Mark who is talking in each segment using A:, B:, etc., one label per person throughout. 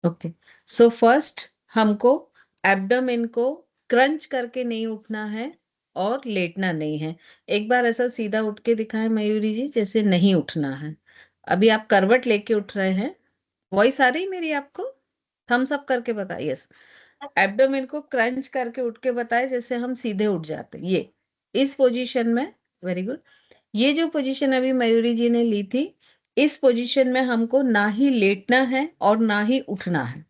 A: Okay, so first हमको abdomen को crunch करके नहीं उठना है और लेटना नहीं है। एक बार ऐसा सीधा उठ के दिखाएं मयूरी जी, जैसे नहीं उठना है। अभी आप करवट लेके उठ रहे हैं। वॉइस आ रही मेरी आपको? थम्स अप करके बताइए। यस। एब्डोमेन को क्रंच करके उठ के बताए जैसे हम सीधे उठ जाते, ये इस पोजीशन में। Very good. ये जो पोजीशन अभी मयूरी जी ने ली थी, इस पोजीशन में हमको ना ही लेटना है और ना ही उठना है।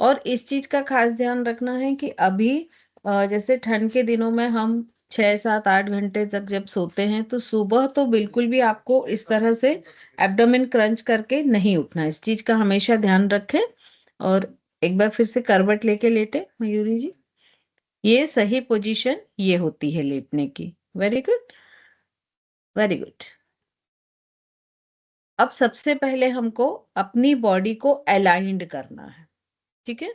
A: और इस चीज का खास ध्यान रखना है कि अभी जैसे ठंड के दिनों में हम 6 7 8 घंटे तक जब सोते हैं, तो सुबह तो बिल्कुल भी आपको इस तरह से एब्डोमेन क्रंच करके नहीं उठना है। इस चीज का हमेशा ध्यान रखें। और एक बार फिर से करवट लेके लेटे मयूरी जी। ये सही पोजीशन ये होती है लेटने की। Very good, very good. अब सबसे पहले हमको अपनी बॉडी को अलाइंड करना है। ठीक है,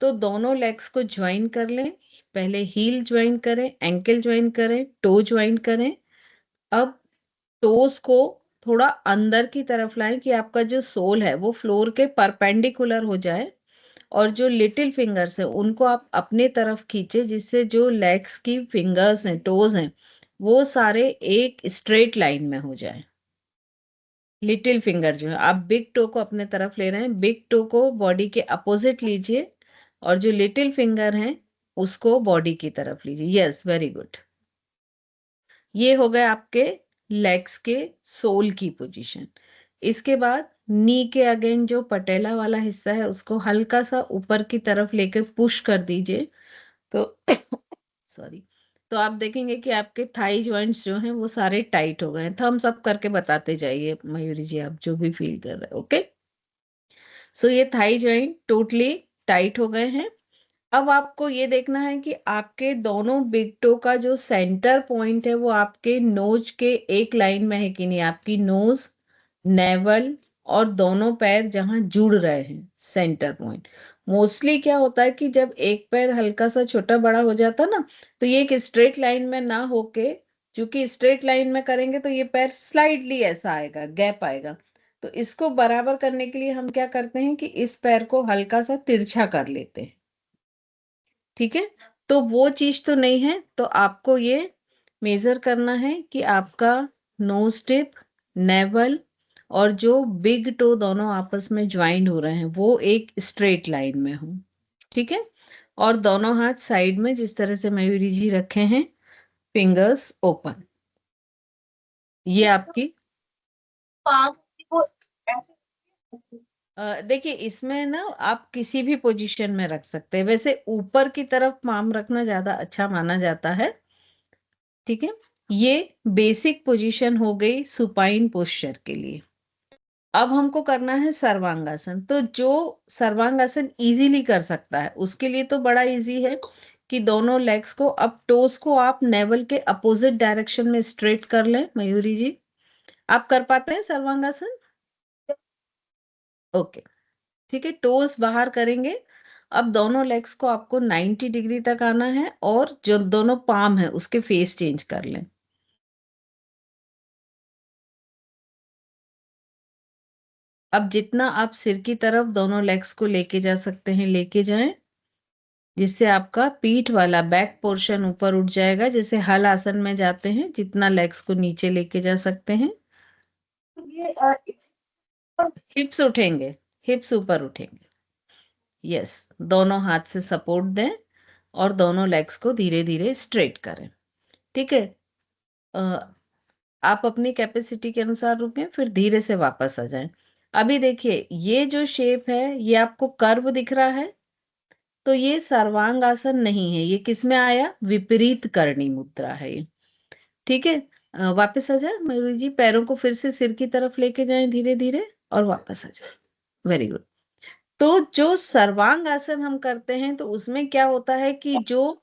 A: तो दोनों लेग्स को ज्वाइन कर लें। पहले हील ज्वाइन करें, एंकल ज्वाइन करें, टो ज्वाइन करें। अब टोस को थोड़ा अंदर की तरफ लाएं कि आपका जो सोल है वो फ्लोर के परपेंडिकुलर हो जाए। और जो लिटिल फिंगर्स है उनको आप अपने तरफ खींचे, जिससे जो लेग्स की फिंगर्स हैं, टोज हैं, वो सारे एक स्ट्रेट लाइन में हो जाए। लिटिल फिंगर जो है, आप बिग टो को अपने तरफ ले रहे हैं, बिग टो को बॉडी के अपोजिट लीजिए और जो लिटिल फिंगर हैं उसको बॉडी की तरफ लीजिए। Yes, very good. ये हो गए आपके लेग्स के सोल की पोजीशन। इसके बाद नी के अगेन जो पटेला वाला हिस्सा है उसको हल्का सा ऊपर की तरफ लेकर पुश कर दीजिए। तो सॉरी, तो आप देखेंगे कि आपके थाई जॉइंट्स जो हैं वो सारे टाइट हो गए हैं। थम्स अप करके बताते जाइए मयूरी जी, आप जो भी फील कर रहे हैं। ओके, सो ये थाई जॉइंट टोटली टाइट हो गए हैं। अब आपको ये देखना है कि आपके दोनों बिग टो का जो सेंटर पॉइंट है वो आपके नोज के एक लाइन में है कि नहीं। आपकी नोज, नेवल और दोनों पैर जहां जुड़ रहे हैं, सेंटर पॉइंट। मोस्टली क्या होता है कि जब एक पैर हल्का सा छोटा बड़ा हो जाता ना, तो ये एक स्ट्रेट लाइन में ना होके, क्योंकि स्ट्रेट लाइन में करेंगे तो ये पैर स्लाइडली ऐसा आएगा, गैप आएगा। तो इसको बराबर करने के लिए हम क्या करते हैं कि इस पैर को हल्का सा तिरछा कर लेते हैं। ठीक है, तो वो चीज तो नहीं है, तो आपको ये मेजर करना है कि आपका नोज टिप, नेवल और जो बिग टो दोनों आपस में ज्वाइन हो रहे हैं वो एक स्ट्रेट लाइन में हो। ठीक है, और दोनों हाथ साइड में जिस तरह से मयूरी जी रखे हैं, फिंगर्स ओपन। ये आपकी पाम को ऐसे देखिए, इसमें ना आप किसी भी पोजीशन में रख सकते हैं। वैसे ऊपर की तरफ पाम रखना ज्यादा अच्छा माना जाता है। ठीक है, ये बेसिक पोजीशन हो गई सुपाइन पोस्चर के लिए। अब हमको करना है सर्वांगासन। तो जो सर्वांगासन इजीली कर सकता है उसके लिए तो बड़ा इजी है कि दोनों लेग्स को, अब टोस को आप नेवल के अपोजिट डायरेक्शन में स्ट्रेट कर लें। मयूरी जी, आप कर पाते हैं सर्वांगासन? ओके, ठीक है, टोस बाहर करेंगे। अब दोनों लेग्स को आपको 90 डिग्री तक आना है और जो दोनों पाम है उसके फेस चेंज कर लें। अब जितना आप सिर की तरफ दोनों लेग्स को लेके जा सकते हैं लेके जाएं, जिससे आपका पीठ वाला बैक पोर्शन ऊपर उठ जाएगा। जैसे हल आसन में जाते हैं, जितना लेग्स को नीचे लेके जा सकते हैं। ये हिप्स उठेंगे, हिप्स ऊपर उठेंगे। यस, दोनों हाथ से सपोर्ट दें और दोनों लेग्स को धीरे धीरे स्ट्रेट करें। ठीक है, अ, आप अपनी कैपेसिटी के अनुसार रुकें, फिर धीरे से वापस आ जाएं। अभी देखिए, ये जो शेप है ये आपको कर्व दिख रहा है, तो ये सर्वांगासन नहीं है। ये किस में आया? विपरीत करणी मुद्रा है ये। ठीक है, वापस आ जाए मयूरी जी, पैरों को फिर से सिर की तरफ लेके जाएं धीरे धीरे और वापस आ जाए। Very good. तो जो सर्वांग आसन हम करते हैं तो उसमें क्या होता है कि जो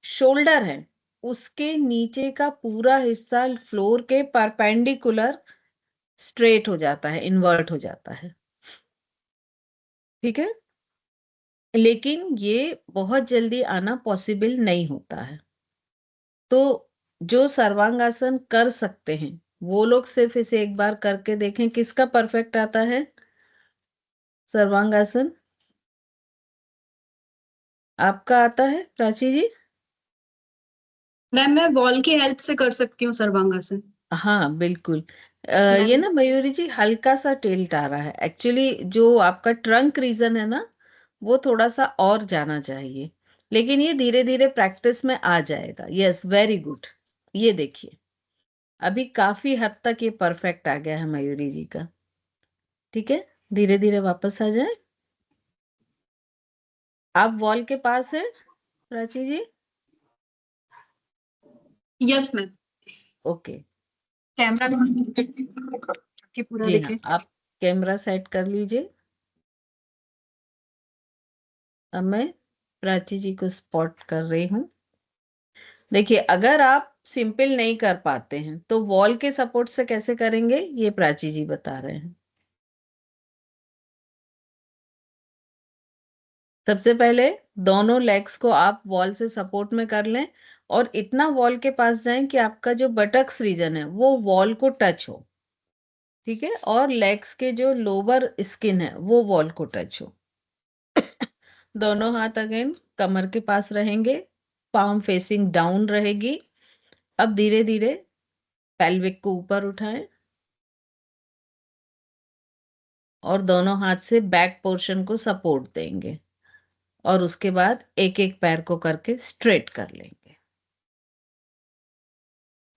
A: शोल्डर है उसके नीचे का पूरा हिस्सा फ्लोर के परपेंडिकुलर स्ट्रेट हो जाता है, इन्वर्ट हो जाता है। ठीक है, लेकिन ये बहुत जल्दी आना पॉसिबल नहीं होता है। तो जो सर्वांगासन कर सकते हैं वो लोग सिर्फ इसे एक बार करके देखें। किसका परफेक्ट आता है सर्वांगासन? आपका आता है प्राची जी?
B: मैम मैं बॉल की हेल्प से कर सकती हूँ सर्वांगासन।
A: हाँ बिल्कुल।
B: मैम
A: ये ना मयूरी जी हल्का सा टिल्ट आ रहा है, एक्चुअली जो आपका ट्रंक रीजन है ना, वो थोड़ा सा और जाना चाहिए, लेकिन ये धीरे धीरे प्रैक्टिस में आ जाएगा। Yes, very good. ये देखिए, अभी काफी हद तक ये परफेक्ट आ गया है मयूरी जी का। ठीक है, धीरे धीरे वापस आ जाए। आप वॉल के पास है Prachi ji?
B: Yes ma'am.
A: Okay.
B: Camera कि पूरा
A: जी हाँ,
B: दिखे।
A: आप कैमरा सेट कर लीजिए। अब मैं प्राची जी को स्पॉट कर रही हूँ। देखिए, अगर आप सिंपल नहीं कर पाते हैं तो वॉल के सपोर्ट से कैसे करेंगे, ये प्राची जी बता रहे हैं। सबसे पहले दोनों लेग्स को आप वॉल से सपोर्ट में कर लें, और इतना वॉल के पास जाएं कि आपका जो बटक्स रीजन है वो वॉल को टच हो। ठीक है, और लेग्स के जो लोअर स्किन है वो वॉल को टच हो। दोनों हाथ अगेन कमर के पास रहेंगे, पाम फेसिंग डाउन रहेगी। अब धीरे धीरे पेल्विक को ऊपर उठाएं, और दोनों हाथ से बैक पोर्शन को सपोर्ट देंगे, और उसके बाद एक एक पैर को करके स्ट्रेट कर लेंगे।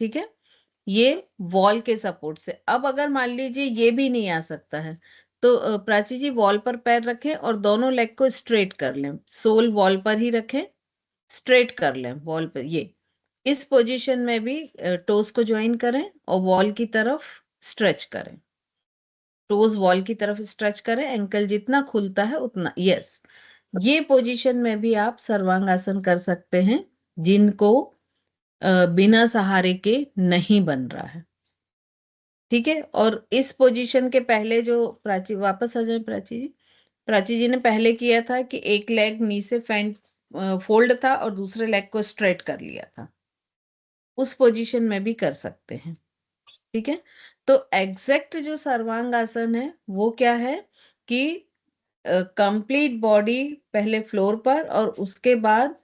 A: ठीक है, ये वॉल के सपोर्ट से। अब अगर मान लीजिए ये भी नहीं आ सकता है, तो प्राची जी वॉल पर पैर रखें और दोनों लेग को स्ट्रेट कर लें, सोल वॉल पर ही रखें, स्ट्रेट कर लें वॉल पर। ये इस पोजीशन में भी टोस को ज्वाइन करें और वॉल की तरफ स्ट्रेच करें। टोज वॉल की तरफ स्ट्रेच करें, एंकल जितना खुलता है उतना। यस, ये पोजीशन में भी आप सर्वांगासन कर सकते हैं, जिनको बिना सहारे के नहीं बन रहा है। ठीक है, और इस पोजीशन के पहले जो प्राची, वापस आ जाए प्राची जी। प्राची जी ने पहले किया था कि एक लेग नी से फोल्ड था और दूसरे लेग को स्ट्रेट कर लिया था, उस पोजीशन में भी कर सकते हैं। ठीक है, तो एग्जैक्ट जो सर्वांग आसन है वो क्या है कि कंप्लीट बॉडी पहले फ्लोर पर, और उसके बाद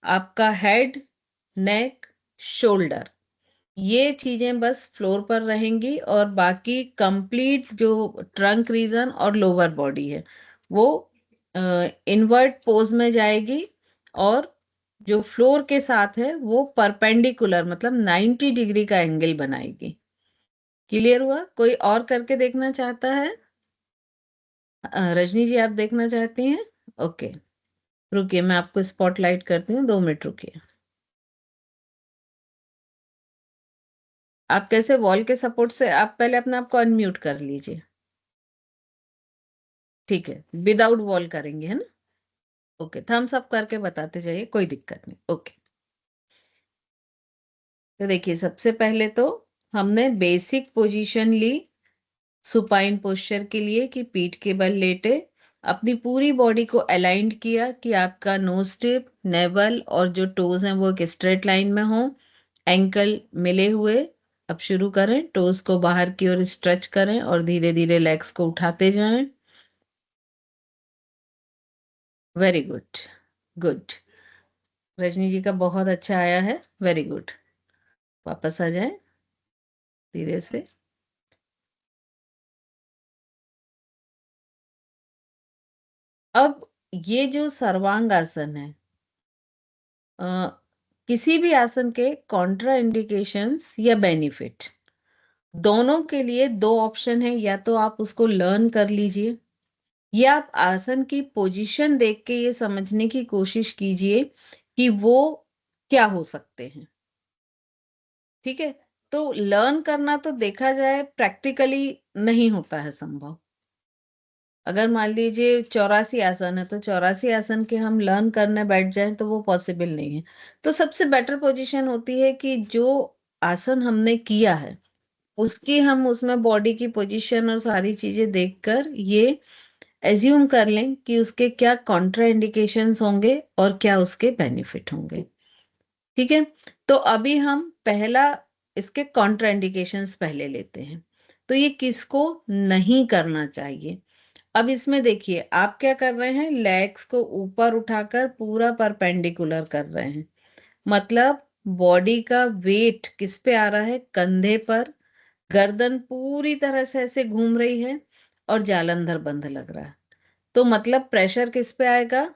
A: आपका हेड, नेक, शोल्डर, ये चीजें बस फ्लोर पर रहेंगी, और बाकी कंप्लीट जो ट्रंक रीजन और लोअर बॉडी है वो इनवर्ट पोज में जाएगी, और जो फ्लोर के साथ है वो परपेंडिकुलर, मतलब 90 डिग्री का एंगल बनाएगी। क्लियर हुआ? कोई और करके देखना चाहता है? रजनी जी, आप देखना चाहती हैं? ओके, रुकिए, मैं आपको स्पॉटलाइट करती हूँ, 2 मिनट रुकिए। आप कैसे वॉल के सपोर्ट से, आप पहले अपने आप को अनम्यूट कर लीजिए। ठीक है, विदाउट वॉल करेंगे है ना? ओके, थम्स अप करके बताते जाइए, कोई दिक्कत नहीं। ओके, तो देखिए, सबसे पहले तो हमने बेसिक पोजीशन ली सुपाइन पोस्चर के लिए, कि पीठ के बल लेटे अपनी पूरी बॉडी को अलाइंड किया कि आपका नोज टिप, नेवल और जो टोज हैं वो एक स्ट्रेट लाइन में हो, एंकल मिले हुए। अब शुरू करें, टोज को बाहर की ओर स्ट्रेच करें और धीरे धीरे लेग्स को उठाते जाएं। Very good, good. Rajni ji का बहुत अच्छा आया है, वेरी गुड। वापस आ जाएं धीरे से। अब ये जो सर्वांग आसन है, अ, किसी भी आसन के कॉन्ट्रा इंडिकेशंस या बेनिफिट, दोनों के लिए दो ऑप्शन है। या तो आप उसको लर्न कर लीजिए, या आप आसन की पोजीशन देख के ये समझने की कोशिश कीजिए कि वो क्या हो सकते हैं। ठीक है, तो लर्न करना तो देखा जाए प्रैक्टिकली नहीं होता है संभव। अगर मान लीजिए 84 आसन है, तो 84 आसन के हम लर्न करने बैठ जाएं तो वो पॉसिबल नहीं है। तो सबसे बेटर पोजीशन होती है कि जो आसन हमने किया है उसकी हम उसमें बॉडी की पोजीशन और सारी चीजें देखकर ये एज्यूम कर लें कि उसके क्या कॉन्ट्रा इंडिकेशंस होंगे और क्या उसके बेनिफिट होंगे। ठीक है, तो अभी हम पहला इसके कॉन्ट्रा इंडिकेशंस पहले लेते हैं। तो ये किसको नहीं करना चाहिए? अब इसमें देखिए आप क्या कर रहे हैं, लेग्स को ऊपर उठाकर पूरा परपेंडिकुलर कर रहे हैं, मतलब बॉडी का वेट किस पे आ रहा है, कंधे पर, गर्दन पूरी तरह से ऐसे घूम रही है और जालंधर बंद लग रहा है, तो मतलब प्रेशर किस पे आएगा,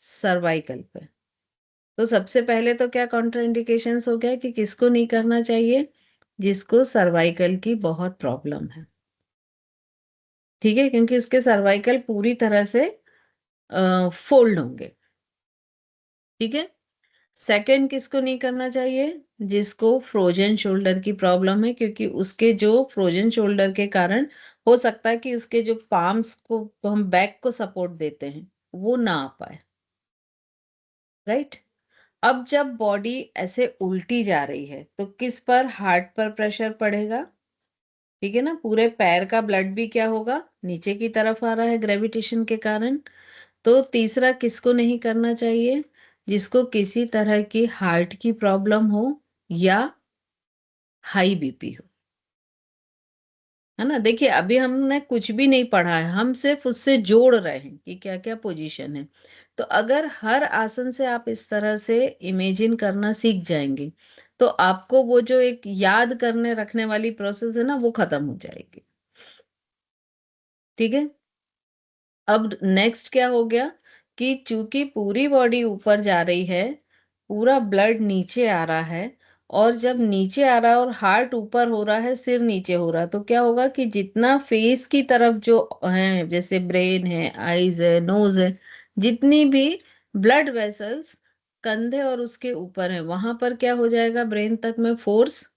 A: सर्वाइकल पे। तो सबसे पहले तो क्या कॉन्ट्राइंडिकेशंस हो गया कि किसको नहीं करना चाहिए, जिसको सर्वाइकल की बहुत प्रॉब्लम है, ठीक है, क्योंकि उसके सर्वाइकल पूरी तरह से फोल्ड होंगे, ठीक है। सेकंड किसको नहीं करना चाहिए, जिसको फ्रोजन शोल्डर की प्रॉब्लम है, क्योंकि उसके जो फ्रोजन शोल्डर के कारण हो सकता है कि उसके जो पाम्स को हम बैक को सपोर्ट देते हैं वो ना आ पाए, राइट। अब जब बॉडी ऐसे उल्टी जा रही है तो किस पर, हार्ट पर प्रेशर पड़ेगा, ठीक है ना, पूरे पैर का ब्लड भी क्या होगा, नीचे की तरफ आ रहा है ग्रेविटेशन के कारण। तो तीसरा किसको नहीं करना चाहिए, जिसको किसी तरह की हार्ट की प्रॉब्लम हो या हाई बीपी हो, है ना। देखिए अभी हमने कुछ भी नहीं पढ़ा है, हम सिर्फ उससे जोड़ रहे हैं कि क्या क्या पोजीशन है। तो अगर हर आसन से आप इस तरह से इमेजिन करना सीख जाएंगे तो आपको वो जो एक याद करने रखने वाली प्रोसेस है ना वो खत्म हो जाएगी, ठीक है। अब नेक्स्ट क्या हो गया कि चूंकि पूरी बॉडी ऊपर जा रही है, पूरा ब्लड नीचे आ रहा है, और जब नीचे आ रहा है और हार्ट ऊपर हो रहा है, सिर नीचे हो रहा है, तो क्या होगा कि जितना फेस की तरफ जो है, जैसे ब्रेन है, आईज है, नोज है, जितनी भी ब्लड वेसल्स कंधे और उसके ऊपर है, वहां पर क्या हो जाएगा, ब्रेन तक में फोर्स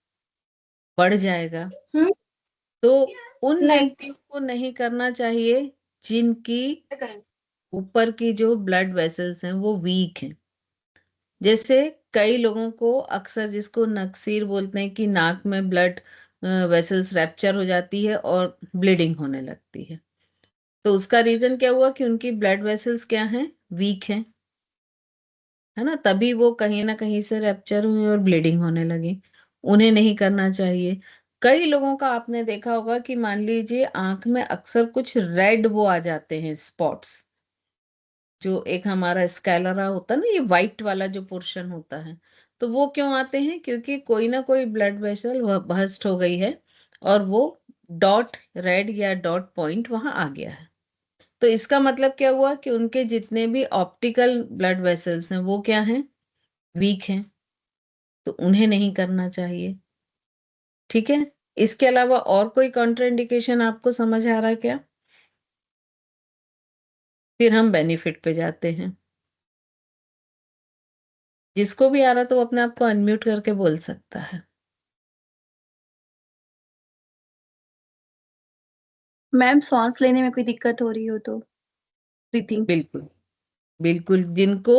A: बढ़ जाएगा।
B: हम्म।
A: तो उन
B: नहीं।
A: व्यक्तियों को नहीं करना चाहिए जिनकी ऊपर की जो ब्लड वेसल्स हैं वो वीक हैं। जैसे कई लोगों को अक्सर, जिसको नक्सीर बोलते हैं, कि नाक में ब्लड वेसल्स रैप्चर हो जाती है और ब्लीडिंग होने लगती है, तो उसका रीजन क्या हुआ कि उनकी ब्लड वेसल्स क्या हैं, वीक हैं, है ना, तभी वो कहीं ना कहीं से रैप्चर हुई और ब्लीडिंग होने लगी। उन्हें नहीं करना चाहिए। कई लोगों का आपने देखा होगा कि मान लीजिए आंख में अक्सर कुछ रेड वो आ जाते हैं स्पॉट्स, जो एक हमारा स्कैलरा होता है ना, ये व्हाइट वाला जो पोर्शन होता है, तो वो क्यों आते हैं, क्योंकि कोई ना कोई ब्लड वेसल बर्स्ट हो गई है और वो डॉट रेड या डॉट पॉइंट वहां आ गया है। तो इसका मतलब क्या हुआ कि उनके जितने भी ऑप्टिकल ब्लड वेसल्स हैं वो क्या हैं, वीक हैं, तो उन्हें नहीं करना चाहिए, ठीक है। इसके अलावा और कोई कॉन्ट्राइंडिकेशन आपको समझ आ रहा है क्या, फिर हम बेनिफिट पे जाते हैं। जिसको भी आ रहा तो वो अपने आप को अनम्यूट करके बोल सकता है।
B: मैम सांस लेने में कोई दिक्कत हो रही हो तो ब्रीथिंग।
A: बिल्कुल, बिल्कुल, जिनको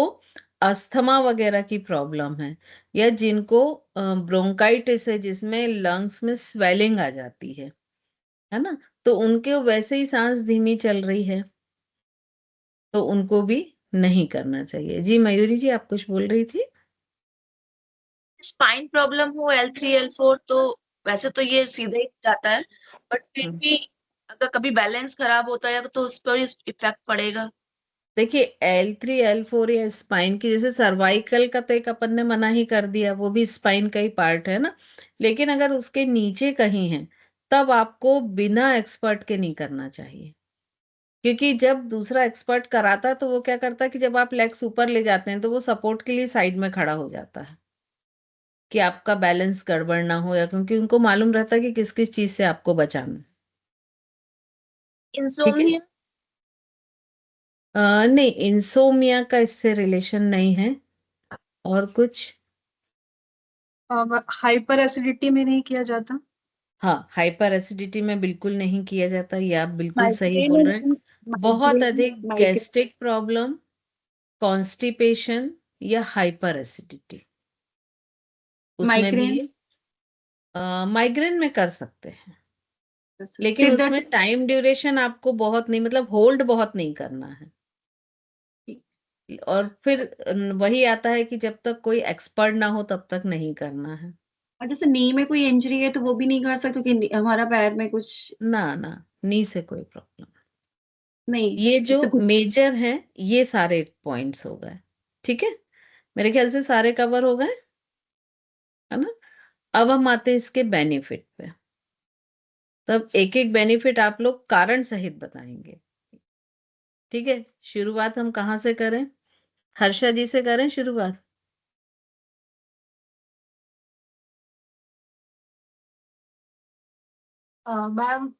A: अस्थमा वगैरह की प्रॉब्लम है, या जिनको ब्रोंकाइटिस है जिसमें लंग्स में स्वेलिंग आ जाती है ना, तो उनके वैसे ही सांस धीमी चल रही है, तो उनको भी नहीं करना चाहिए। जी मयूरी जी, आप कुछ बोल रही थी।
C: स्पाइन प्रॉब्लम हो L3 L4 तो वैसे तो ये सीधा ही जाता है, बट फिर
A: हम्म।
C: भी अगर कभी बैलेंस खराब होता है तो उस पर इफेक्ट पड़ेगा।
A: देखिए L3 L4 या स्पाइन की, जैसे सर्वाइकल का तो एक अपन ने मना ही कर दिया, वो भी स्पाइन का ही पार्ट है ना, लेकिन अगर उसके नीचे कहीं है तब आपको बिना एक्सपर्ट के नहीं करना चाहिए, क्योंकि जब दूसरा एक्सपर्ट कराता है तो वो क्या करता है कि जब आप लेग्स ऊपर ले जाते हैं तो वो सपोर्ट के लिए साइड में खड़ा हो जाता है कि आपका बैलेंस गड़बड़ ना हो, या क्योंकि उनको मालूम रहता है कि किस किस चीज से आपको बचाना है, ठीक है।
C: इंसोम्निया।
A: नहीं, इंसोमिया का इससे रिलेशन नहीं है। और कुछ,
B: हाइपर एसिडिटी में नहीं किया जाता।
A: हाँ, हाइपर एसिडिटी में बिल्कुल नहीं किया जाता, ये आप बिल्कुल सही बोल रहे हैं।
B: माइग्रेन।
A: बहुत
B: माइग्रेन।
A: अधिक
B: माइग्रेन।
A: गैस्ट्रिक प्रॉब्लम, कॉन्स्टिपेशन या हाइपर एसिडिटी, उसमें भी
B: माइग्रेन।
A: माइग्रेन में कर सकते हैं, लेकिन
B: सिर दर्द।
A: उसमें टाइम ड्यूरेशन आपको बहुत नहीं, मतलब होल्ड बहुत नहीं करना है। और फिर वही आता है कि जब तक कोई एक्सपर्ट ना हो तब तक नहीं करना है।
B: और जैसे नी में कोई इंजरी है तो वो भी नहीं कर सकते क्योंकि हमारा पैर में कुछ।
A: ना ना, नी से कोई प्रॉब्लम।
B: नहीं,
A: ये जो
B: इससे कुछ
A: मेजर हैं ये सारे पॉइंट्स हो गए, ठीक है। मेरे ख्याल से सारे कवर हो गए, है ना। अब हम आते हैं इसके बेनिफिट पे। तब एक एक बेनिफिट आप लोग कारण सहित बताएंगे, ठीक है। शुरुआत हम कहाँ से करें? हर्षा जी से करें शुरुआत।
D: मैम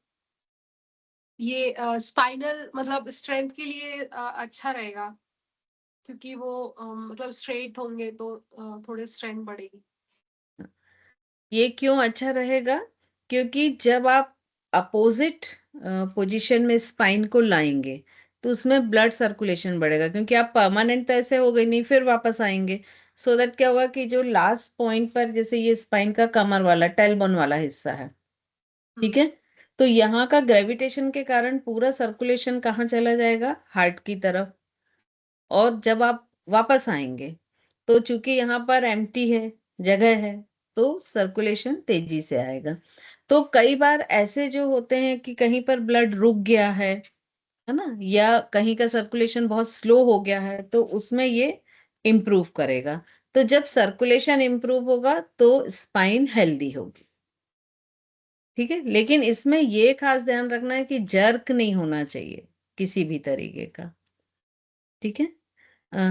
D: ये स्पाइनल मतलब स्ट्रेंथ के लिए अच्छा रहेगा, क्योंकि वो मतलब स्ट्रेट होंगे तो थोड़े स्ट्रेंथ बढ़ेगी।
A: ये क्यों अच्छा रहेगा? क्योंकि जब आप अपोजिट पोजीशन में स्पाइन को लाएंगे तो उसमें ब्लड सर्कुलेशन बढ़ेगा, क्योंकि आप परमानेंट तो ऐसे हो गई नहीं, फिर वापस आएंगे। सो दैट क्या होगा कि जो लास्ट पॉइंट पर, जैसे ये स्पाइन का कमर वाला टेलबोन वाला हिस्सा है, ठीक है, तो यहाँ का ग्रेविटेशन के कारण पूरा सर्कुलेशन कहाँ चला जाएगा? हार्ट की तरफ। और जब आप वापस आएंगे तो चूंकि यहाँ पर एम्प्टी है, जगह है, तो सर्कुलेशन तेजी से आएगा। तो कई बार ऐसे जो होते हैं कि कहीं पर ब्लड रुक गया है ना, या कहीं का सर्कुलेशन बहुत स्लो हो गया है, तो उसमें ये इम्प्रूव करेगा। तो जब सर्कुलेशन इम्प्रूव होगा तो स्पाइन हेल्दी होगी, ठीक है। लेकिन इसमें ये खास ध्यान रखना है कि जर्क नहीं होना चाहिए किसी भी तरीके का, ठीक है।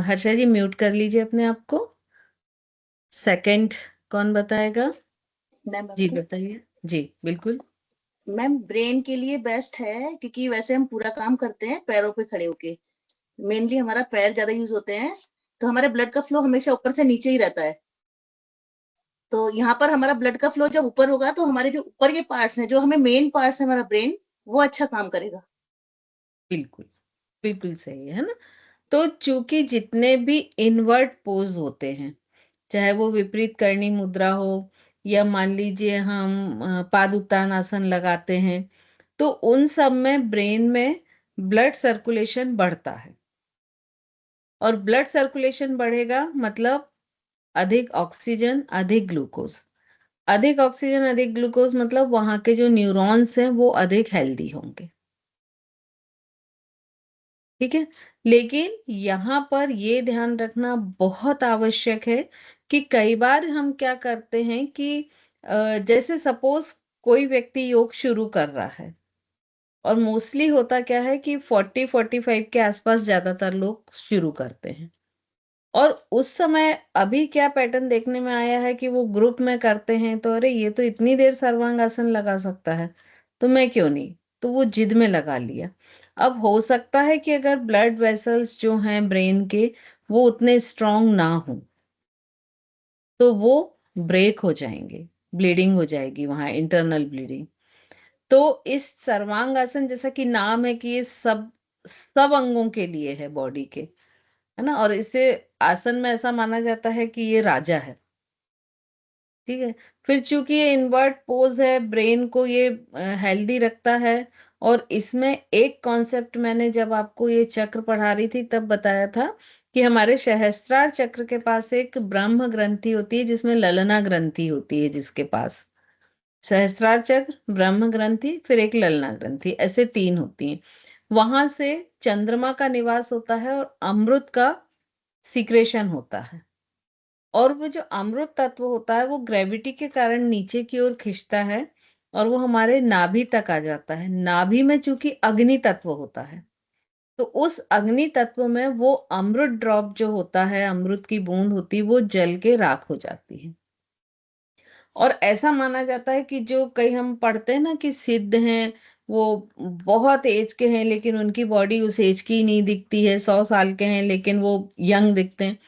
A: हर्षा जी म्यूट कर लीजिए अपने आप को। सेकंड कौन बताएगा?
C: मैम
A: जी
C: बताती
A: बताइए। जी बिल्कुल।
C: हूँ। मैम ब्रेन के लिए बेस्ट है, क्योंकि वैसे हम पूरा काम करते हैं पैरों पे खड़े होके, मेनली हमारा पैर ज्यादा यूज होते हैं, तो हमारे ब्लड का फ्लो हमेशा ऊपर से नीचे ही रहता है। तो यहाँ पर हमारा ब्लड का फ्लो जब ऊपर होगा तो हमारे जो ऊपर के पार्ट्स हैं, जो हमें मेन पार्ट्स है हमारा ब्रेन, वो अच्छा काम करेगा।
A: बिल्कुल बिल्कुल सही है ना। तो चूंकि जितने भी इनवर्ट पोज होते हैं, चाहे वो विपरीत करणी मुद्रा हो, या मान लीजिए हम पादुतान आसन लगाते हैं, तो उन सब में ब्रेन में ब्लड सर्कुलेशन बढ़ता है। और ब्लड सर्कुलेशन बढ़ेगा मतलब अधिक ऑक्सीजन, अधिक ग्लूकोज। अधिक ऑक्सीजन, अधिक ग्लूकोज मतलब वहां के जो न्यूरॉन्स हैं वो अधिक हेल्दी होंगे, ठीक है। लेकिन यहाँ पर ये ध्यान रखना बहुत आवश्यक है कि कई बार हम क्या करते हैं कि जैसे सपोज कोई व्यक्ति योग शुरू कर रहा है, और मोस्टली होता क्या है कि 40-45 के आसपास ज्यादातर लोग शुरू करते हैं। और उस समय अभी क्या पैटर्न देखने में आया है कि वो ग्रुप में करते हैं, तो अरे ये तो इतनी देर सर्वांगासन लगा सकता है, तो मैं क्यों नहीं, तो वो जिद में लगा लिया। अब हो सकता है कि अगर ब्लड वेसल्स जो हैं ब्रेन के वो उतने स्ट्रांग ना हो, तो वो ब्रेक हो जाएंगे, ब्लीडिंग हो जाएगी, वहां इंटरनल ब्लीडिंग। तो इस सर्वांगासन, जैसा कि नाम है कि ये सब सब अंगों के लिए है बॉडी के, है ना। और इसे आसन में ऐसा माना जाता है कि ये राजा है, ठीक है। फिर चूंकि ये इनवर्ट पोज है, ब्रेन को ये हेल्दी रखता है। और इसमें एक कॉन्सेप्ट मैंने जब आपको ये चक्र पढ़ा रही थी तब बताया था कि हमारे सहस्त्रार चक्र के पास एक ब्रह्म ग्रंथि होती है, जिसमें ललना ग्रंथि होती है, जिसके पास सहस्त्रार चक्र, ब्रह्म ग्रंथि, फिर एक ललना ग्रंथि, ऐसे तीन होती हैं। वहां से चंद्रमा का निवास होता है और अमृत का सिक्रेशन होता है। और वो जो अमृत तत्व होता है वो ग्रेविटी के कारण नीचे की ओर खिंचता है, और वो हमारे नाभि तक आ जाता है। नाभि में चूंकि अग्नि तत्व होता है, तो उस अग्नि तत्व में वो अमृत ड्रॉप जो होता है, अमृत की बूंद होती है, वो जल के राख हो जाती है। और ऐसा माना जाता है कि जो कई हम पढ़ते हैं ना कि सिद्ध हैं, वो बहुत एज के हैं लेकिन उनकी बॉडी उस एज की ही नहीं दिखती है, 100 साल के हैं लेकिन वो यंग दिखते हैं।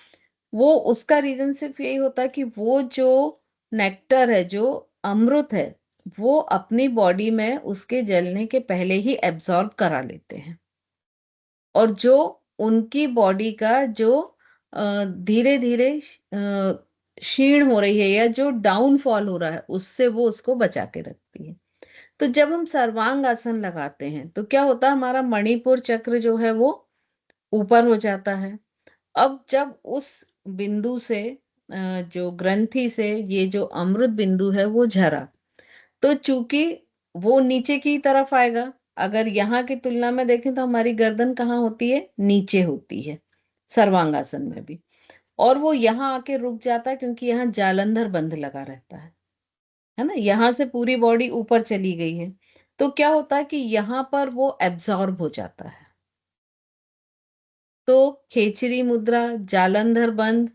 A: वो उसका रीजन सिर्फ यही होता है कि वो जो नेक्टर है, जो अमृत है, वो अपनी बॉडी में उसके जलने के पहले ही एब्जॉर्ब करा लेते हैं। और जो उनकी बॉडी का जो धीरे धीरे क्षीण हो रही है या जो डाउनफॉल हो रहा है, उससे वो उसको बचा के रखती है। तो जब हम सर्वांग आसन लगाते हैं तो क्या होता है, हमारा मणिपुर चक्र जो है वो ऊपर हो जाता है। अब जब उस बिंदु से जो ग्रंथि से ये जो अमृत बिंदु है वो झरा, तो चूंकि वो नीचे की तरफ आएगा, अगर यहाँ की तुलना में देखें तो हमारी गर्दन कहाँ होती है, नीचे होती है सर्वांगासन में भी, और वो यहाँ आके रुक जाता है क्योंकि यहाँ जालंधर बंध लगा रहता है ना, यहाँ से पूरी बॉडी ऊपर चली गई है, तो क्या होता है कि यहाँ पर वो एब्जॉर्ब हो जाता है। तो खेचरी मुद्रा, जालंधर बंद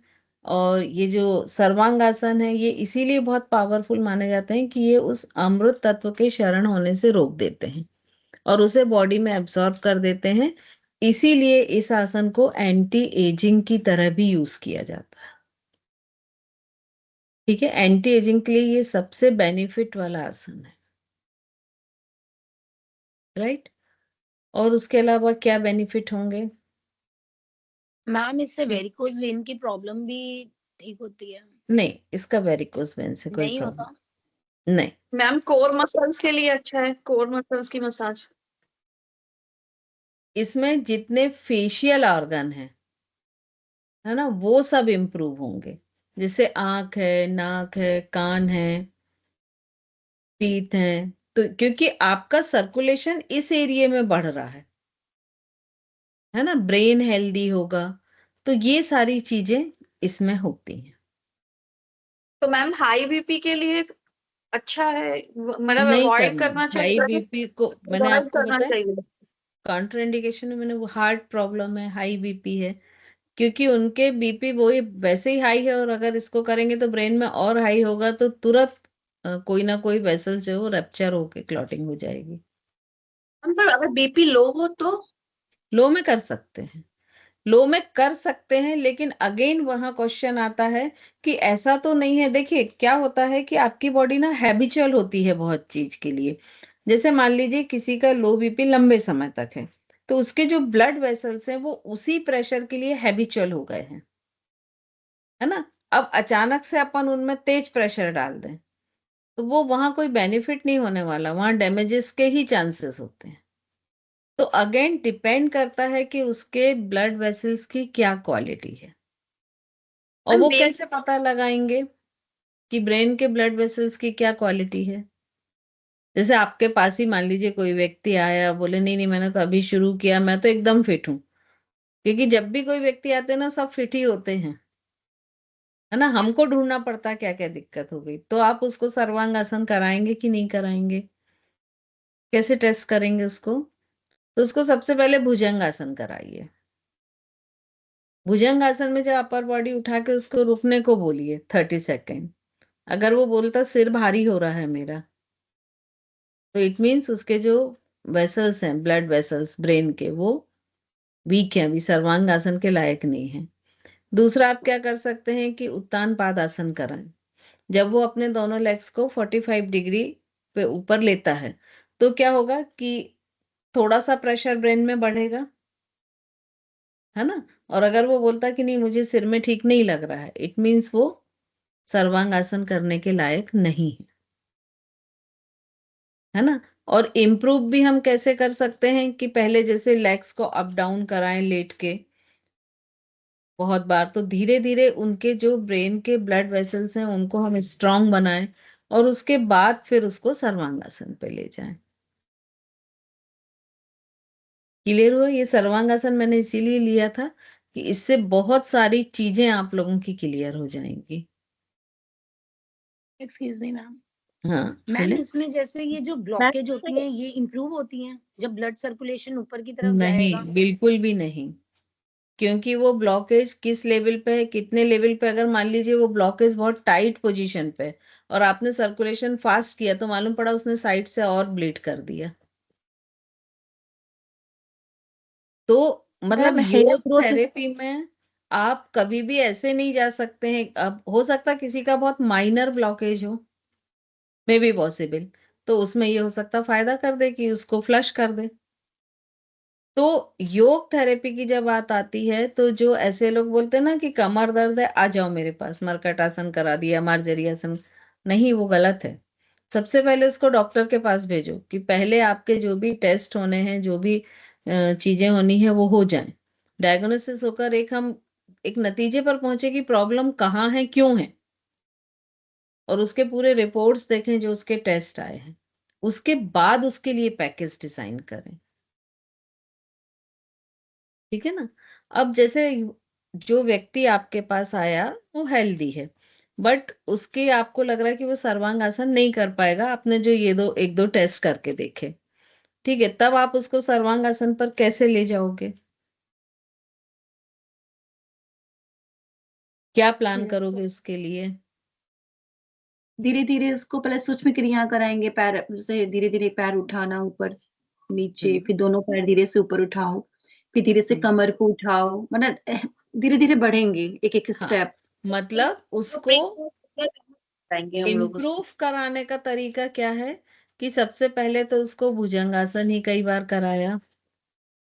A: और ये जो सर्वांगासन है, ये इसीलिए बहुत पावरफुल माने जाते हैं कि ये उस अमृत तत्व के शरण होने से रोक देते हैं और उसे बॉडी में एब्जॉर्ब कर देते हैं। इसीलिए इस आसन को एंटी एजिंग की तरह भी यूज किया जाता है। ठीक है, एंटी एजिंग के लिए ये सबसे बेनिफिट वाला आसन है, राइट। और उसके अलावा क्या बेनिफिट होंगे?
E: मैम इससे वेरिकोज वेन की प्रॉब्लम भी ठीक होती है?
A: नहीं, इसका वेरिकोज वेन से कोई
E: नहीं
A: प्रॉब्लम
E: होता।
A: नहीं।
B: मैम कोर मसल्स के लिए अच्छा है, कोर मसल्स की मसाज।
A: इसमें जितने फेशियल ऑर्गन है ना, वो सब इम्प्रूव होंगे, जैसे आंख है, नाक है, कान है, टीथ है, तो क्योंकि आपका सर्कुलेशन इस एरिया में बढ़ रहा है ना, ब्रेन हेल्दी होगा, तो ये सारी चीजें इसमें होती हैं।
B: तो मैम हाई बीपी के लिए अच्छा है, मतलब
A: नहीं
B: अवॉइड
A: करना
B: करना
A: हाई
B: चाहिए?
A: बीपी को, मैंने
B: अवॉइड
A: आपको
B: करना
A: बताया
B: चाहिए।
A: कॉन्ट्राइंडिकेशन में, मैंने वो हार्ट प्रॉब्लम है, हाई बीपी है, क्योंकि उनके बीपी वो वैसे ही हाई है, और अगर इसको करेंगे तो ब्रेन में और हाई होगा, तो तुरंत कोई ना कोई वेसल जो है वो रप्चर होके क्लॉटिंग हो जाएगी।
B: पर अगर बीपी लो हो तो?
A: लो में कर सकते हैं, लो में कर सकते हैं, लेकिन अगेन वहां क्वेश्चन आता है कि ऐसा तो नहीं है। देखिए क्या होता है कि आपकी बॉडी ना हैबिचुअल होती है बहुत चीज के लिए। जैसे मान लीजिए किसी का लो बीपी लंबे समय तक है, तो उसके जो ब्लड वेसल्स हैं वो उसी प्रेशर के लिए हैबिचुअल हो गए हैं, है ना। अब अचानक से अपन उनमें तेज प्रेशर डाल दें तो वो वहां कोई बेनिफिट नहीं होने वाला, वहां डैमेजेस के ही चांसेस होते हैं। तो अगेन डिपेंड करता है कि उसके ब्लड वेसल्स की क्या क्वालिटी है, और वो
B: मेन
A: कैसे पता लगाएंगे कि ब्रेन के ब्लड वेसल्स की क्या क्वालिटी है। जैसे आपके पास ही मान लीजिए कोई व्यक्ति आया, बोले नहीं नहीं मैंने तो अभी शुरू किया, मैं तो एकदम फिट हूँ, क्योंकि जब भी कोई व्यक्ति आते हैं ना सब फिट ही होते हैं, है ना। हमको ढूंढना पड़ता है क्या क्या दिक्कत हो गई, तो आप उसको सर्वांगासन कराएंगे कि नहीं कराएंगे, कैसे टेस्ट करेंगे उसको? तो उसको सबसे पहले भुजंगासन कराइए। भुजंगासन में जब अपर बॉडी उठा के उसको रुकने को बोलिए 30 सेकेंड। अगर वो बोलता सिर भारी हो रहा है मेरा, तो इट मीन्स उसके जो वेसल्स हैं, ब्लड वेसल्स ब्रेन के, वो वीक हैं, अभी सर्वांगासन के लायक नहीं है। दूसरा आप क्या कर सकते हैं कि उत्तान पादासन कराएं। जब वो अपने दोनों लेग्स को 45 डिग्री पे ऊपर लेता है, तो क्या होगा कि थोड़ा सा प्रेशर ब्रेन में बढ़ेगा, है ना। और अगर वो बोलता कि नहीं मुझे सिर में ठीक नहीं लग रहा है, इट मीन्स वो सर्वांगासन करने के लायक नहीं है ना। और इम्प्रूव भी हम कैसे कर सकते हैं कि पहले जैसे लेग्स को अप डाउन कराएं लेट के बहुत बार, तो धीरे धीरे उनके जो ब्रेन के ब्लड वेसल्स हैं उनको हम स्ट्रांग बनाएं, और उसके बाद फिर उसको सर्वांगासन पे ले जाएं। क्लियर हुआ? ये सर्वांगासन मैंने इसीलिए लिया था कि इससे बहुत सारी चीजें आप लोगों की क्लियर हो जाएंगी।
E: Excuse me ma'am.
A: हाँ
E: मैम
A: बोले।
E: इसमें जैसे ये जो ब्लॉकेज होती हैं ये इम्प्रूव होती हैं जब ब्लड सर्कुलेशन ऊपर की तरफ
A: नहीं,
E: जाएगा?
A: बिल्कुल भी नहीं, क्योंकि वो ब्लॉकेज किस लेवल पे है, कितने लेवल पे, अगर मान लीजिए वो ब्लॉकेज बहुत टाइट पोजीशन पे है और आपने सर्कुलेशन फास्ट किया, तो मालूम पड़ा उसने साइड से और ब्लीड कर दिया। तो मतलब
B: मैम हेयर
A: योग
B: ग्रोथ।
A: थेरेपी में आप कभी भी ऐसे नहीं जा सकते हैं। अब हो सकता है किसी का बहुत माइनर ब्लॉकेज हो, मे बी पॉसिबल, तो उसमें ये हो सकता फायदा कर दे कि उसको फ्लश कर दे। तो योग थेरेपी की जब बात आती है, तो जो ऐसे लोग बोलते हैं ना कि कमर दर्द है आ जाओ मेरे पास, मरकट आसन करा दिया, मार्जरी आसन, नहीं, वो गलत है। सबसे पहले उसको डॉक्टर के पास भेजो कि पहले आपके जो भी टेस्ट होने हैं, जो भी चीजें होनी है वो हो जाएं, डायग्नोसिस होकर हम एक नतीजे पर पहुंचे कि प्रॉब्लम कहाँ है, क्यों है, और उसके पूरे रिपोर्ट्स देखें जो उसके टेस्ट आए हैं। उसके बाद उसके लिए पैकेज डिजाइन करें। ठीक है ना। अब जैसे जो व्यक्ति आपके पास आया वो हेल्दी है, बट उसके आपको लग रहा है कि वो सर्वांग आसन नहीं कर पाएगा, आपने जो ये एक दो टेस्ट करके देखे, ठीक है, तब आप उसको सर्वांग आसन पर कैसे ले जाओगे? क्या प्लान करोगे उसके लिए?
B: धीरे धीरे उसको पहले सूक्ष्म क्रिया कराएंगे, पैर जैसे धीरे धीरे पैर उठाना ऊपर नीचे, फिर दोनों पैर धीरे से ऊपर उठाओ, फिर धीरे से कमर को उठाओ, मतलब धीरे धीरे बढ़ेंगे एक एक
A: हाँ,
B: स्टेप।
A: मतलब उसको
C: कराएंगे हम लोग उसको।
A: इम्प्रूव कराने का तरीका क्या है कि सबसे पहले तो उसको भुजंगासन ही कई बार कराया,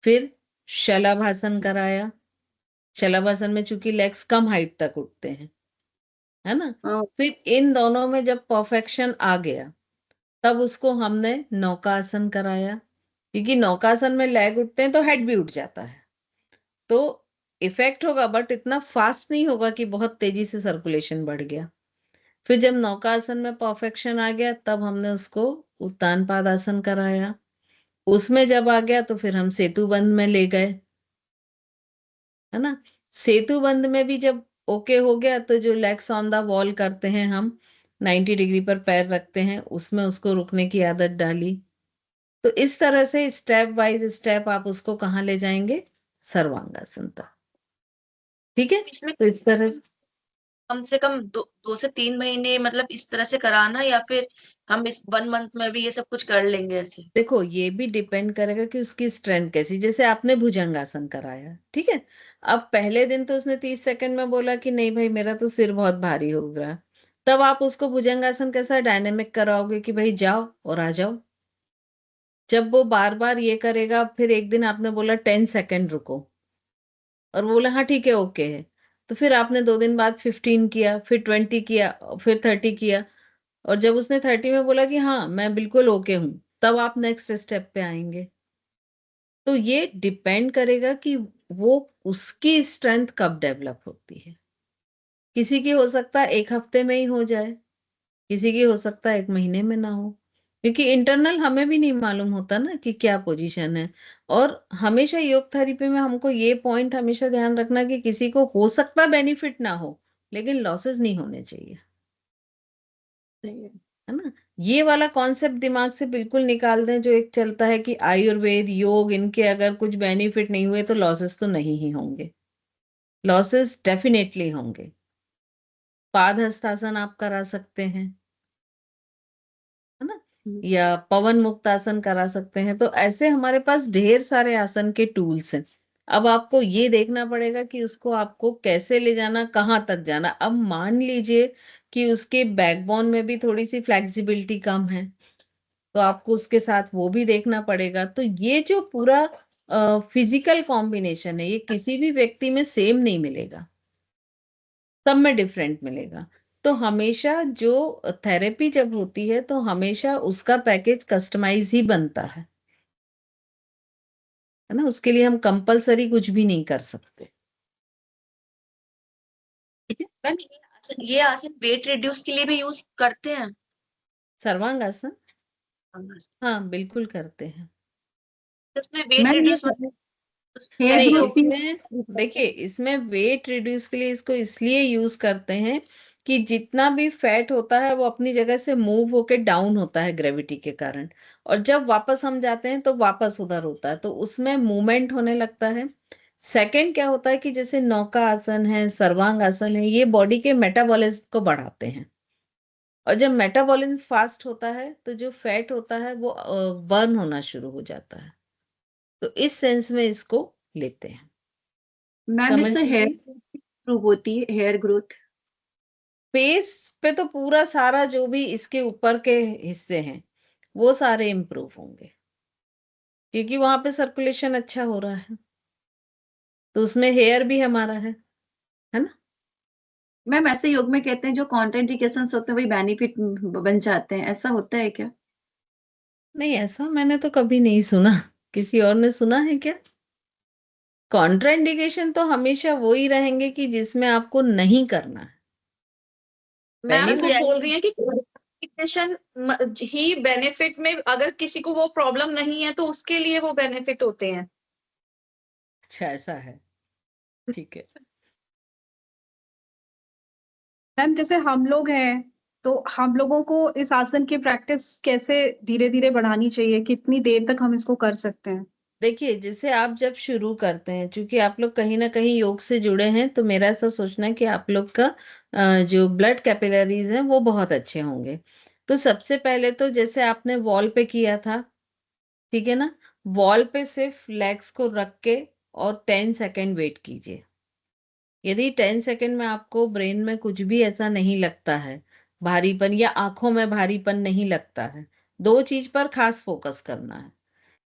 A: फिर शलभासन कराया। शलभासन में चूंकि लेग्स कम हाइट तक उठते हैं, है ना।
B: हाँ,
A: फिर इन दोनों में जब परफेक्शन आ गया तब उसको हमने नौकासन कराया, क्योंकि नौकासन में लेग उठते हैं तो हेड भी उठ जाता है, तो इफेक्ट होगा बट इतना फास्ट नहीं होगा कि बहुत तेजी से सर्कुलेशन बढ़ गया। फिर जब नौकासन में परफेक्शन आ गया तब हमने उसको उत्तान पादासन कराया। उसमें जब आ गया तो फिर हम सेतु बंद में ले गए, है ना। सेतु बंद में भी जब ओके हो गया तो जो लेग्स ऑन द वॉल करते हैं हम, 90 डिग्री पर पैर रखते हैं, उसमें उसको रुकने की आदत डाली। तो इस तरह से स्टेप बाय स्टेप आप उसको कहाँ ले जाएंगे? सर्वांगासन तक। ठीक है,
F: इसमें
A: तो इस तरह से
F: कम से कम 2 से 3 महीने मतलब इस तरह से कराना, या फिर हम इस 1 मंथ में भी ये सब कुछ कर लेंगे ऐसे?
A: देखो, ये भी डिपेंड करेगा कि उसकी स्ट्रेंथ कैसी। जैसे आपने भुजंगासन कराया, ठीक है, अब पहले दिन तो उसने 30 सेकंड में बोला कि नहीं भाई मेरा तो सिर बहुत भारी हो गया, तब आप उसको भुजंगासन कैसा डायनेमिक कराओगे कि भाई जाओ और आ जाओ। जब वो बार बार ये करेगा, फिर एक दिन आपने बोला 10 सेकंड रुको और वो बोला हाँ ठीक है ओके है, तो फिर आपने 2 दिन बाद 15 किया, फिर 20 किया, फिर 30 किया, और जब उसने 30 में बोला कि हाँ मैं बिल्कुल ओके हूं, तब आप नेक्स्ट स्टेप पे आएंगे। तो ये डिपेंड करेगा कि वो उसकी स्ट्रेंथ कब डेवलप होती है। किसी की हो सकता है 1 हफ्ते में ही हो जाए, किसी की हो सकता है 1 महीने में ना हो, क्योंकि इंटरनल हमें भी नहीं मालूम होता ना कि क्या पोजीशन है। और हमेशा योग थेरेपी में हमको ये पॉइंट हमेशा ध्यान रखना कि किसी को हो सकता बेनिफिट ना हो, लेकिन लॉसेस नहीं होने चाहिए,
B: सही है।
A: है ना। ये वाला कॉन्सेप्ट दिमाग से बिल्कुल निकाल दें, जो एक चलता है कि आयुर्वेद योग इनके अगर कुछ बेनिफिट नहीं हुए तो लॉसेस तो नहीं ही होंगे। लॉसेस डेफिनेटली होंगे। पाद हस्तासन आप करा सकते हैं, है ना, या पवन मुक्त आसन करा सकते हैं। तो ऐसे हमारे पास ढेर सारे आसन के टूल्स हैं। अब आपको ये देखना पड़ेगा कि उसको आपको कैसे ले जाना, कहाँ तक जाना। अब मान लीजिए कि उसके बैकबोन में भी थोड़ी सी फ्लेक्सिबिलिटी कम है, तो आपको उसके साथ वो भी देखना पड़ेगा। तो ये जो पूरा फिजिकल कॉम्बिनेशन है, ये किसी भी व्यक्ति में सेम नहीं मिलेगा, सब में डिफरेंट मिलेगा। तो हमेशा जो थेरेपी जब होती है तो हमेशा उसका पैकेज कस्टमाइज ही बनता है ना। उसके लिए हम कंपलसरी कुछ भी नहीं कर सकते। ठीक है।
F: मैम ये आसन वेट रिड्यूस के लिए भी यूज करते हैं?
A: सर्वांग आसन, हाँ बिल्कुल करते हैं।
F: इसमें वेट
B: मैम ये
F: रिड्यूस
B: हेयर
A: नहीं,
B: ग्रोथ भी
A: इसमें देखिए, इसमें वेट रिड्यूस के लिए इसको इसलिए यूज करते हैं कि जितना भी फैट होता है वो अपनी जगह से मूव होके डाउन होता है ग्रेविटी के कारण, और जब वापस हम जाते हैं तो वापस उधर होता है, तो उसमें मूवमेंट होने लगता है। सेकंड क्या होता है कि जैसे नौका आसन है, सर्वांग आसन है, ये बॉडी के मेटाबॉलिज्म को बढ़ाते हैं, और जब मेटाबॉलिज्म फास्ट होता है तो जो फैट होता है वो बर्न होना शुरू हो जाता है। तो इस सेंस में इसको लेते हैं।
B: मैम
A: समझ
B: इससे हेयर
A: लीजिए,
B: इंप्रूव होती है, हेयर ग्रोथ।
A: फेस पे तो पूरा सारा जो भी इसके ऊपर के हिस्से हैं वो सारे इम्प्रूव होंगे, क्योंकि वहां पे सर्कुलेशन अच्छा हो रहा है, तो उसमें हेयर भी हमारा है ना।
B: मैम ऐसे योग में कहते हैं जो कॉन्ट्राइंडिकेशंस होते हैं वही बेनिफिट बन जाते हैं, ऐसा होता है क्या?
A: नहीं, ऐसा मैंने तो कभी नहीं सुना। किसी और ने सुना है क्या? कॉन्ट्राइंडिकेशन तो हमेशा वो ही रहेंगे कि जिसमें आपको नहीं करना है।
D: मैम वो
A: बेनिफिट
D: बोल रही है कि
G: मेडिटेशन ही बेनिफिट में, अगर किसी को वो प्रॉब्लम नहीं है तो उसके लिए वो बेनिफिट होते हैं।
A: अच्छा ऐसा है, ठीक है।
H: मैम जैसे हम लोग हैं तो हम लोगों को इस आसन की प्रैक्टिस कैसे धीरे धीरे बढ़ानी चाहिए, कितनी देर तक हम इसको कर सकते हैं?
A: देखिए जैसे आप जब शुरू करते हैं, क्योंकि आप लोग कहीं ना कहीं योग से जुड़े हैं, तो मेरा ऐसा सोचना है कि आप लोग का जो ब्लड कैपिलरीज हैं वो बहुत अच्छे होंगे। तो सबसे पहले तो जैसे आपने वॉल पे किया था, ठीक है ना, वॉल पे सिर्फ लेग्स को रख के और 10 सेकेंड वेट कीजिए। यदि 10 सेकेंड में आपको ब्रेन में कुछ भी ऐसा नहीं लगता है, भारीपन या आंखों में भारीपन नहीं लगता है, दो चीज पर खास फोकस करना है।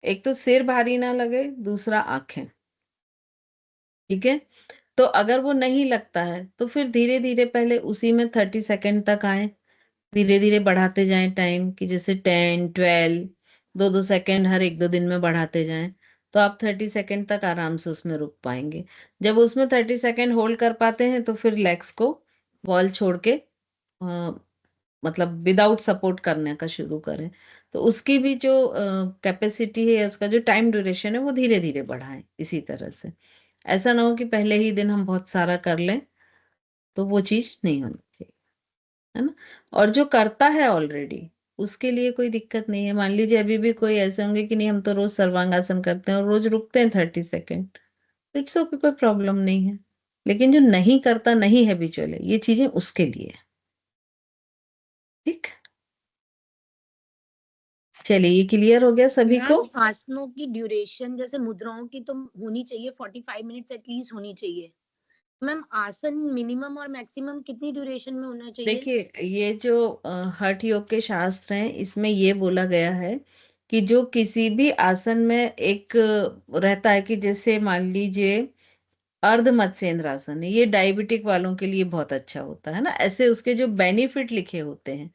A: एक तो सिर भारी ना लगे, दूसरा आंखें, ठीक है। तो अगर वो नहीं लगता है तो फिर धीरे धीरे पहले उसी में 30 सेकेंड तक आए, धीरे धीरे बढ़ाते जाएं टाइम, कि जैसे 10, 12, 2-2 सेकेंड हर 1-2 दिन में बढ़ाते जाएं, तो आप 30 सेकेंड तक आराम से उसमें रुक पाएंगे। जब उसमें 30 सेकेंड होल्ड कर पाते हैं तो फिर लेग्स को वॉल छोड़ के मतलब विदाउट सपोर्ट करने का शुरू करें। तो उसकी भी जो कैपेसिटी है, उसका जो टाइम ड्यूरेशन है, वो धीरे धीरे बढ़ाएं इसी तरह से। ऐसा ना हो कि पहले ही दिन हम बहुत सारा कर लें, तो वो चीज नहीं होनी चाहिए, है ना। और जो करता है ऑलरेडी, उसके लिए कोई दिक्कत नहीं है। मान लीजिए अभी भी कोई ऐसे होंगे कि नहीं हम तो रोज सर्वांगासन करते हैं और रोज रुकते हैं 30 सेकेंड, इट्स ओके, कोई प्रॉब्लम नहीं है। लेकिन जो नहीं करता, नहीं हैबिचुअल है, ये चीजें उसके लिए है, ठीक। चलिए ये क्लियर हो गया सभी को।
E: मैम आसनों की ड्यूरेशन जैसे मुद्राओं की तो होनी चाहिए 45 मिनट्स एटलीस्ट होनी चाहिए। मैम आसन मिनिमम और मैक्सिमम कितनी ड्यूरेशन में होना चाहिए?
A: देखिए ये जो हठ योग के शास्त्र हैं, इसमें ये बोला गया है कि जो किसी भी आसन में एक रहता है, कि जैसे मान लीजिए अर्ध मत्स्येंद्र आसन है, ये डायबिटिक वालों के लिए बहुत अच्छा होता है ना। ऐसे उसके जो बेनिफिट लिखे होते हैं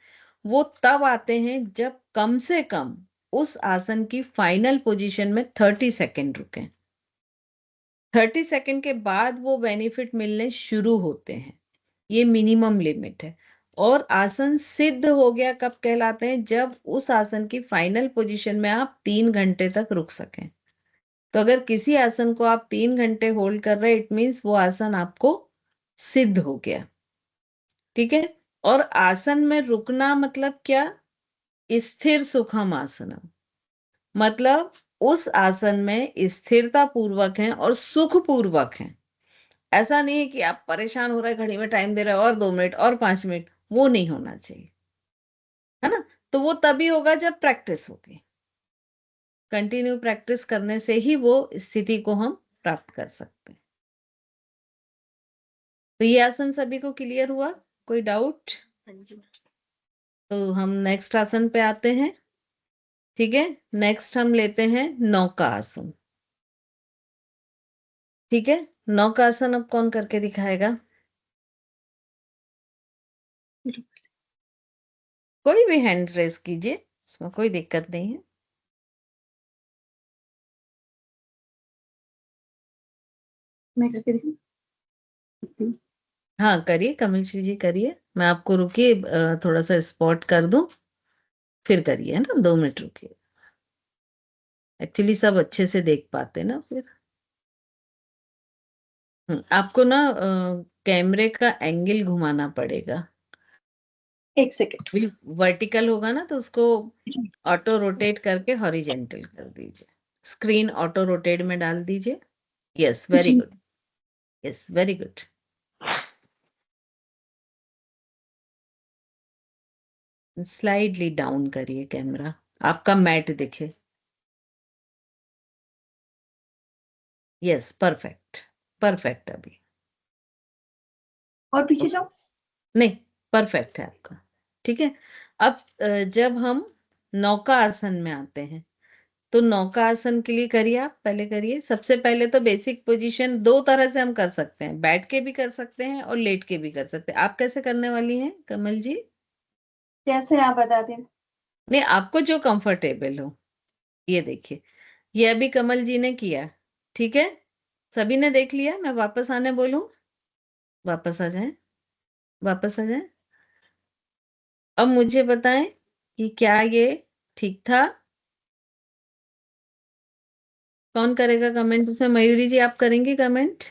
A: वो तब आते हैं जब कम से कम उस आसन की फाइनल पोजीशन में 30 सेकेंड रुके। 30 सेकेंड के बाद वो बेनिफिट मिलने शुरू होते हैं, ये मिनिमम लिमिट है। और आसन सिद्ध हो गया कब कहलाते हैं? जब उस आसन की फाइनल पोजीशन में आप 3 घंटे तक रुक सकें। तो अगर किसी आसन को आप 3 घंटे होल्ड कर रहे हैं, इट मीन्स वो आसन आपको सिद्ध हो गया, ठीक है। और आसन में रुकना मतलब क्या? स्थिर सुखम आसनम, मतलब उस आसन में स्थिरता पूर्वक है और सुख पूर्वक है। ऐसा नहीं है कि आप परेशान हो रहे, घड़ी में टाइम दे रहे हो और 2 मिनट और 5 मिनट, वो नहीं होना चाहिए, है ना। तो वो तभी होगा जब प्रैक्टिस होगी। कंटिन्यू प्रैक्टिस करने से ही वो स्थिति को हम प्राप्त कर सकते हैं। तो ये आसन सभी को क्लियर हुआ? कोई डाउट? तो हम नेक्स्ट आसन पे आते हैं, ठीक है। नेक्स्ट हम लेते हैं नौका आसन, ठीक है। नौका आसन अब कौन करके दिखाएगा? कोई भी हैंड रेस कीजिए, इसमें कोई दिक्कत नहीं है।
B: मैं करके देखूं?
A: हाँ करिए, कमल जी करिए। मैं आपको रुकिए थोड़ा सा स्पॉट कर दूं, फिर करिए, है ना। 2 मिनट रुकिए, एक्चुअली सब अच्छे से देख पाते ना फिर। आपको ना कैमरे का एंगल घुमाना पड़ेगा।
B: 1 सेकेंड।
A: वर्टिकल होगा ना तो उसको ऑटो रोटेट करके हॉरिजेंटल कर दीजिए। स्क्रीन ऑटो रोटेट में डाल दीजिए। Yes very
B: ji.
A: Good, yes very good. Slightly down करिए कैमरा, आपका मैट दिखे। Yes perfect, perfect. अभी
B: और पीछे जाओ।
A: नहीं, परफेक्ट है आपका, ठीक है। अब जब हम नौका आसन में आते हैं, तो नौका आसन के लिए करिए, आप पहले करिए। सबसे पहले तो बेसिक पोजीशन दो तरह से हम कर सकते हैं, बैठ के भी कर सकते हैं और लेट के भी कर सकते हैं। आप कैसे करने वाली हैं कमल जी?
B: कैसे आप बता दें?
A: नहीं, आपको जो कंफर्टेबल हो। ये देखिए, ये अभी कमल जी ने किया, ठीक है। सभी ने देख लिया? मैं वापस आने बोलूं? वापस आ जाएं, वापस आ जाएं। अब मुझे बताएं कि क्या ये ठीक था? कौन करेगा कमेंट उसमें? मयूरी जी आप करेंगे कमेंट?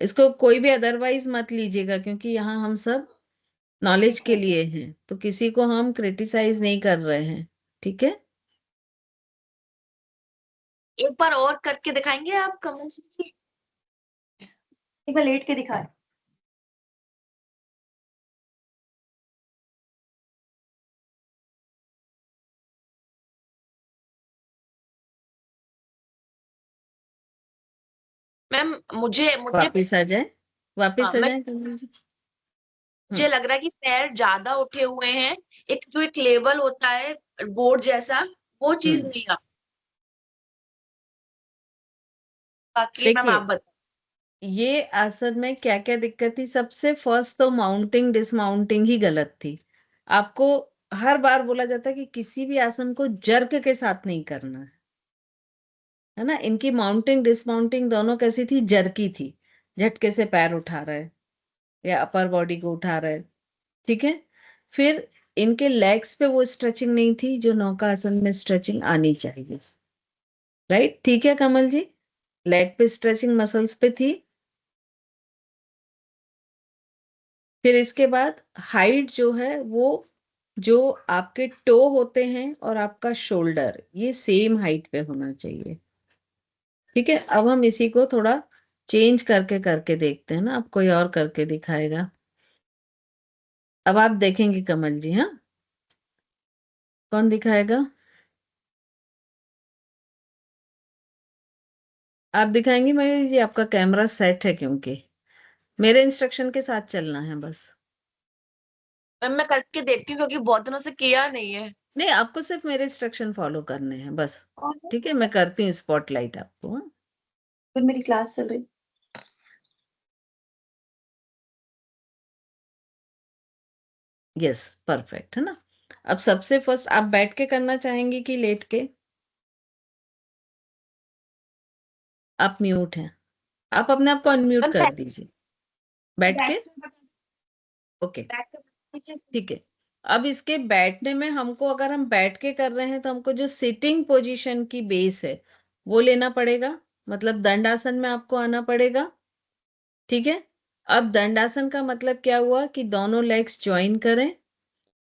A: इसको कोई भी अदरवाइज मत लीजिएगा, क्योंकि यहाँ हम सब नॉलेज के लिए हैं, तो किसी को हम क्रिटिसाइज नहीं कर रहे हैं, ठीक है?
F: एक बार और करके दिखाएंगे आप कमेंट?
B: एक बार लेट के दिखा।
F: मैम मुझे मुझे
A: वापिस आ जाए, वापिस
F: हाँ,
A: आ
F: मैं
A: जाए कमल जी।
F: मुझे लग रहा है कि पैर ज्यादा उठे हुए हैं, एक जो एक लेवल होता है बोर्ड जैसा, वो चीज नहीं आ। बाकी मैम आप
A: देखिए
F: बताइए।
A: ये आसन में क्या क्या दिक्कत थी? सबसे फर्स्ट तो माउंटिंग डिसमाउंटिंग ही गलत थी। आपको हर बार बोला जाता है कि किसी भी आसन को जर्क के साथ नहीं करना है ना? इनकी माउंटिंग डिसमाउंटिंग दोनों कैसी थी? जर्की थी, झटके से पैर उठा रहे या अपर बॉडी को उठा रहे, ठीक है? फिर इनके लेग्स पे वो स्ट्रेचिंग नहीं थी जो नौका आसन में स्ट्रेचिंग आनी चाहिए, राइट? ठीक है कमल जी, लेग पे स्ट्रेचिंग मसल्स पे थी। फिर इसके बाद हाइट जो है वो, जो आपके टो होते हैं और आपका शोल्डर, ये सेम हाइट पे होना चाहिए, ठीक है? अब हम इसी को थोड़ा चेंज करके करके देखते हैं ना, अब कोई और करके दिखाएगा। अब आप देखेंगे कमल जी, हाँ कौन दिखाएगा? आप दिखाएंगे मयूरी जी? आपका कैमरा सेट है, क्योंकि मेरे इंस्ट्रक्शन के साथ चलना है बस।
F: मैम मैं करके देखती हूँ क्योंकि बहुत दिनों से किया नहीं है।
A: नहीं, आपको सिर्फ मेरे इंस्ट्रक्शन फॉलो करने हैं बस, ठीक है? मैं करती हूँ स्पॉटलाइट आपको, हाँ?
B: फिर मेरी क्लास चल रही।
A: यस, परफेक्ट है ना? अब सबसे फर्स्ट आप बैठ के करना चाहेंगे कि लेट के? आप म्यूट हैं, आप अपने आप को अनम्यूट
F: मैम
A: कर दीजिए। बैठ के, ओके,
F: बैठ
A: ठीक है। अब इसके बैठने में हमको, अगर हम बैठ के कर रहे हैं तो हमको जो सिटिंग पोजीशन की बेस है वो लेना पड़ेगा, मतलब दंडासन में आपको आना पड़ेगा, ठीक है? अब दंडासन का मतलब क्या हुआ कि दोनों लेग्स ज्वाइन करें,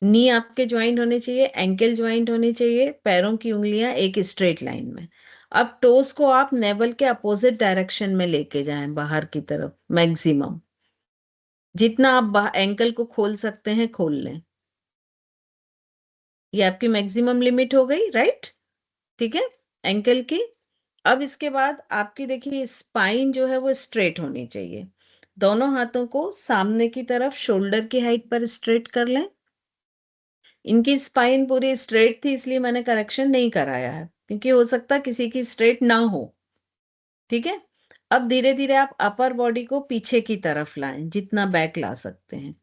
A: नी आपके ज्वाइंट होने चाहिए, एंकल ज्वाइंट होने चाहिए, पैरों की उंगलियां एक स्ट्रेट लाइन में। अब टोस को आप नेवल के अपोजिट डायरेक्शन में लेके जाएं, बाहर की तरफ मैक्सिमम, जितना आप एंकल को खोल सकते हैं खोल लें। ये आपकी मैक्सिमम लिमिट हो गई, राइट? ठीक है, एंकल की। अब इसके बाद आपकी देखिए स्पाइन जो है वो स्ट्रेट होनी चाहिए। दोनों हाथों को सामने की तरफ शोल्डर की हाइट पर स्ट्रेट कर लें। इनकी स्पाइन पूरी स्ट्रेट थी इसलिए मैंने करेक्शन नहीं कराया है, क्योंकि हो सकता किसी की स्ट्रेट ना हो, ठीक है? अब धीरे धीरे आप अपर बॉडी को पीछे की तरफ लाएं, जितना बैक ला सकते हैं।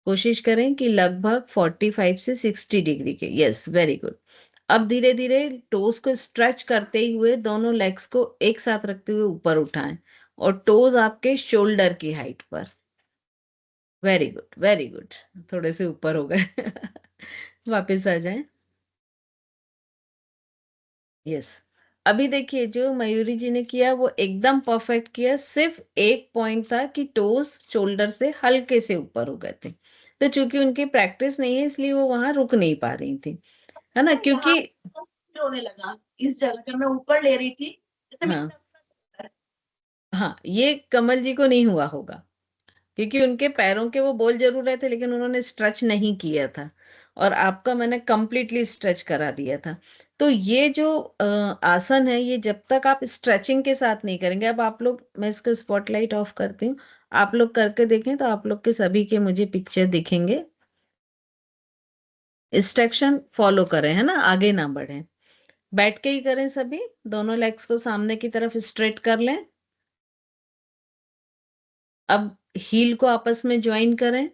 A: कोशिश करें कि लगभग 45 से 60 डिग्री के। Yes, very good. अब धीरे धीरे टोज को स्ट्रेच करते हुए दोनों लेग्स को एक साथ रखते हुए ऊपर उठाएं और टोज आपके शोल्डर की हाइट पर। Very good, very good. थोड़े से ऊपर हो गए वापस आ जाएं। यस, अभी देखिए जो मयूरी जी ने किया वो एकदम परफेक्ट किया, सिर्फ एक पॉइंट था कि टोज शोल्डर से हल्के से ऊपर हो गए थे, तो चूंकि उनकी प्रैक्टिस नहीं है इसलिए वो वहां रुक नहीं पा रही थी, है ना? क्योंकि
F: होने लगा इस जगह जब मैं ऊपर ले रही थी, जैसे
A: हाँ हाँ, ये कमल जी को नहीं हुआ होगा, क्योंकि उनके पैरों के वो बोल जरूर रहे थे लेकिन उन्होंने स्ट्रेच नहीं किया था, और आपका मैंने कंप्लीटली स्ट्रेच करा दिया था। तो ये जो आसन है, ये जब तक आप स्ट्रेचिंग के साथ नहीं करेंगे, अब आप लोग, मैं इसको स्पॉटलाइट ऑफ करती हूँ, आप लोग करके देखें तो आप लोग के सभी के मुझे पिक्चर दिखेंगे। इंस्ट्रक्शन फॉलो करें, है ना? आगे ना बढ़े, बैठ के ही करें सभी। दोनों लेग्स को सामने की तरफ स्ट्रेट कर लें। अब हील को आपस में ज्वाइन करें,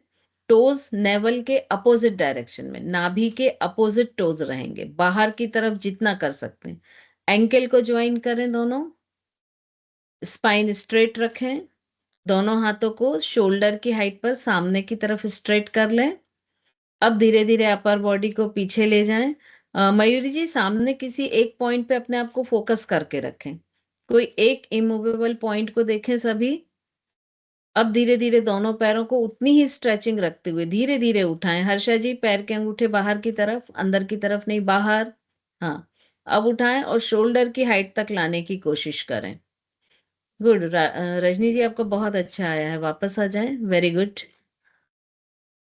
A: टोज नेवल के अपोजिट डायरेक्शन में, नाभि के अपोजिट टोज रहेंगे, बाहर की तरफ जितना कर सकते हैं। एंकल को ज्वाइन करें दोनों, स्पाइन स्ट्रेट रखें, दोनों हाथों को शोल्डर की हाइट पर सामने की तरफ स्ट्रेट कर लें। अब धीरे धीरे अपर बॉडी को पीछे ले जाएं। मयूरी जी, सामने किसी एक पॉइंट पे अपने आप को फोकस करके रखें, कोई एक इमूवेबल पॉइंट को देखें सभी। अब धीरे धीरे दोनों पैरों को उतनी ही स्ट्रेचिंग रखते हुए धीरे धीरे उठाएं। हर्षा जी, पैर के अंगूठे बाहर की तरफ, अंदर की तरफ नहीं, बाहर। हाँ, अब उठाएं और शोल्डर की हाइट तक लाने की कोशिश करें। गुड। रजनी जी, आपका बहुत अच्छा आया है, वापस आ जाएं। Very good.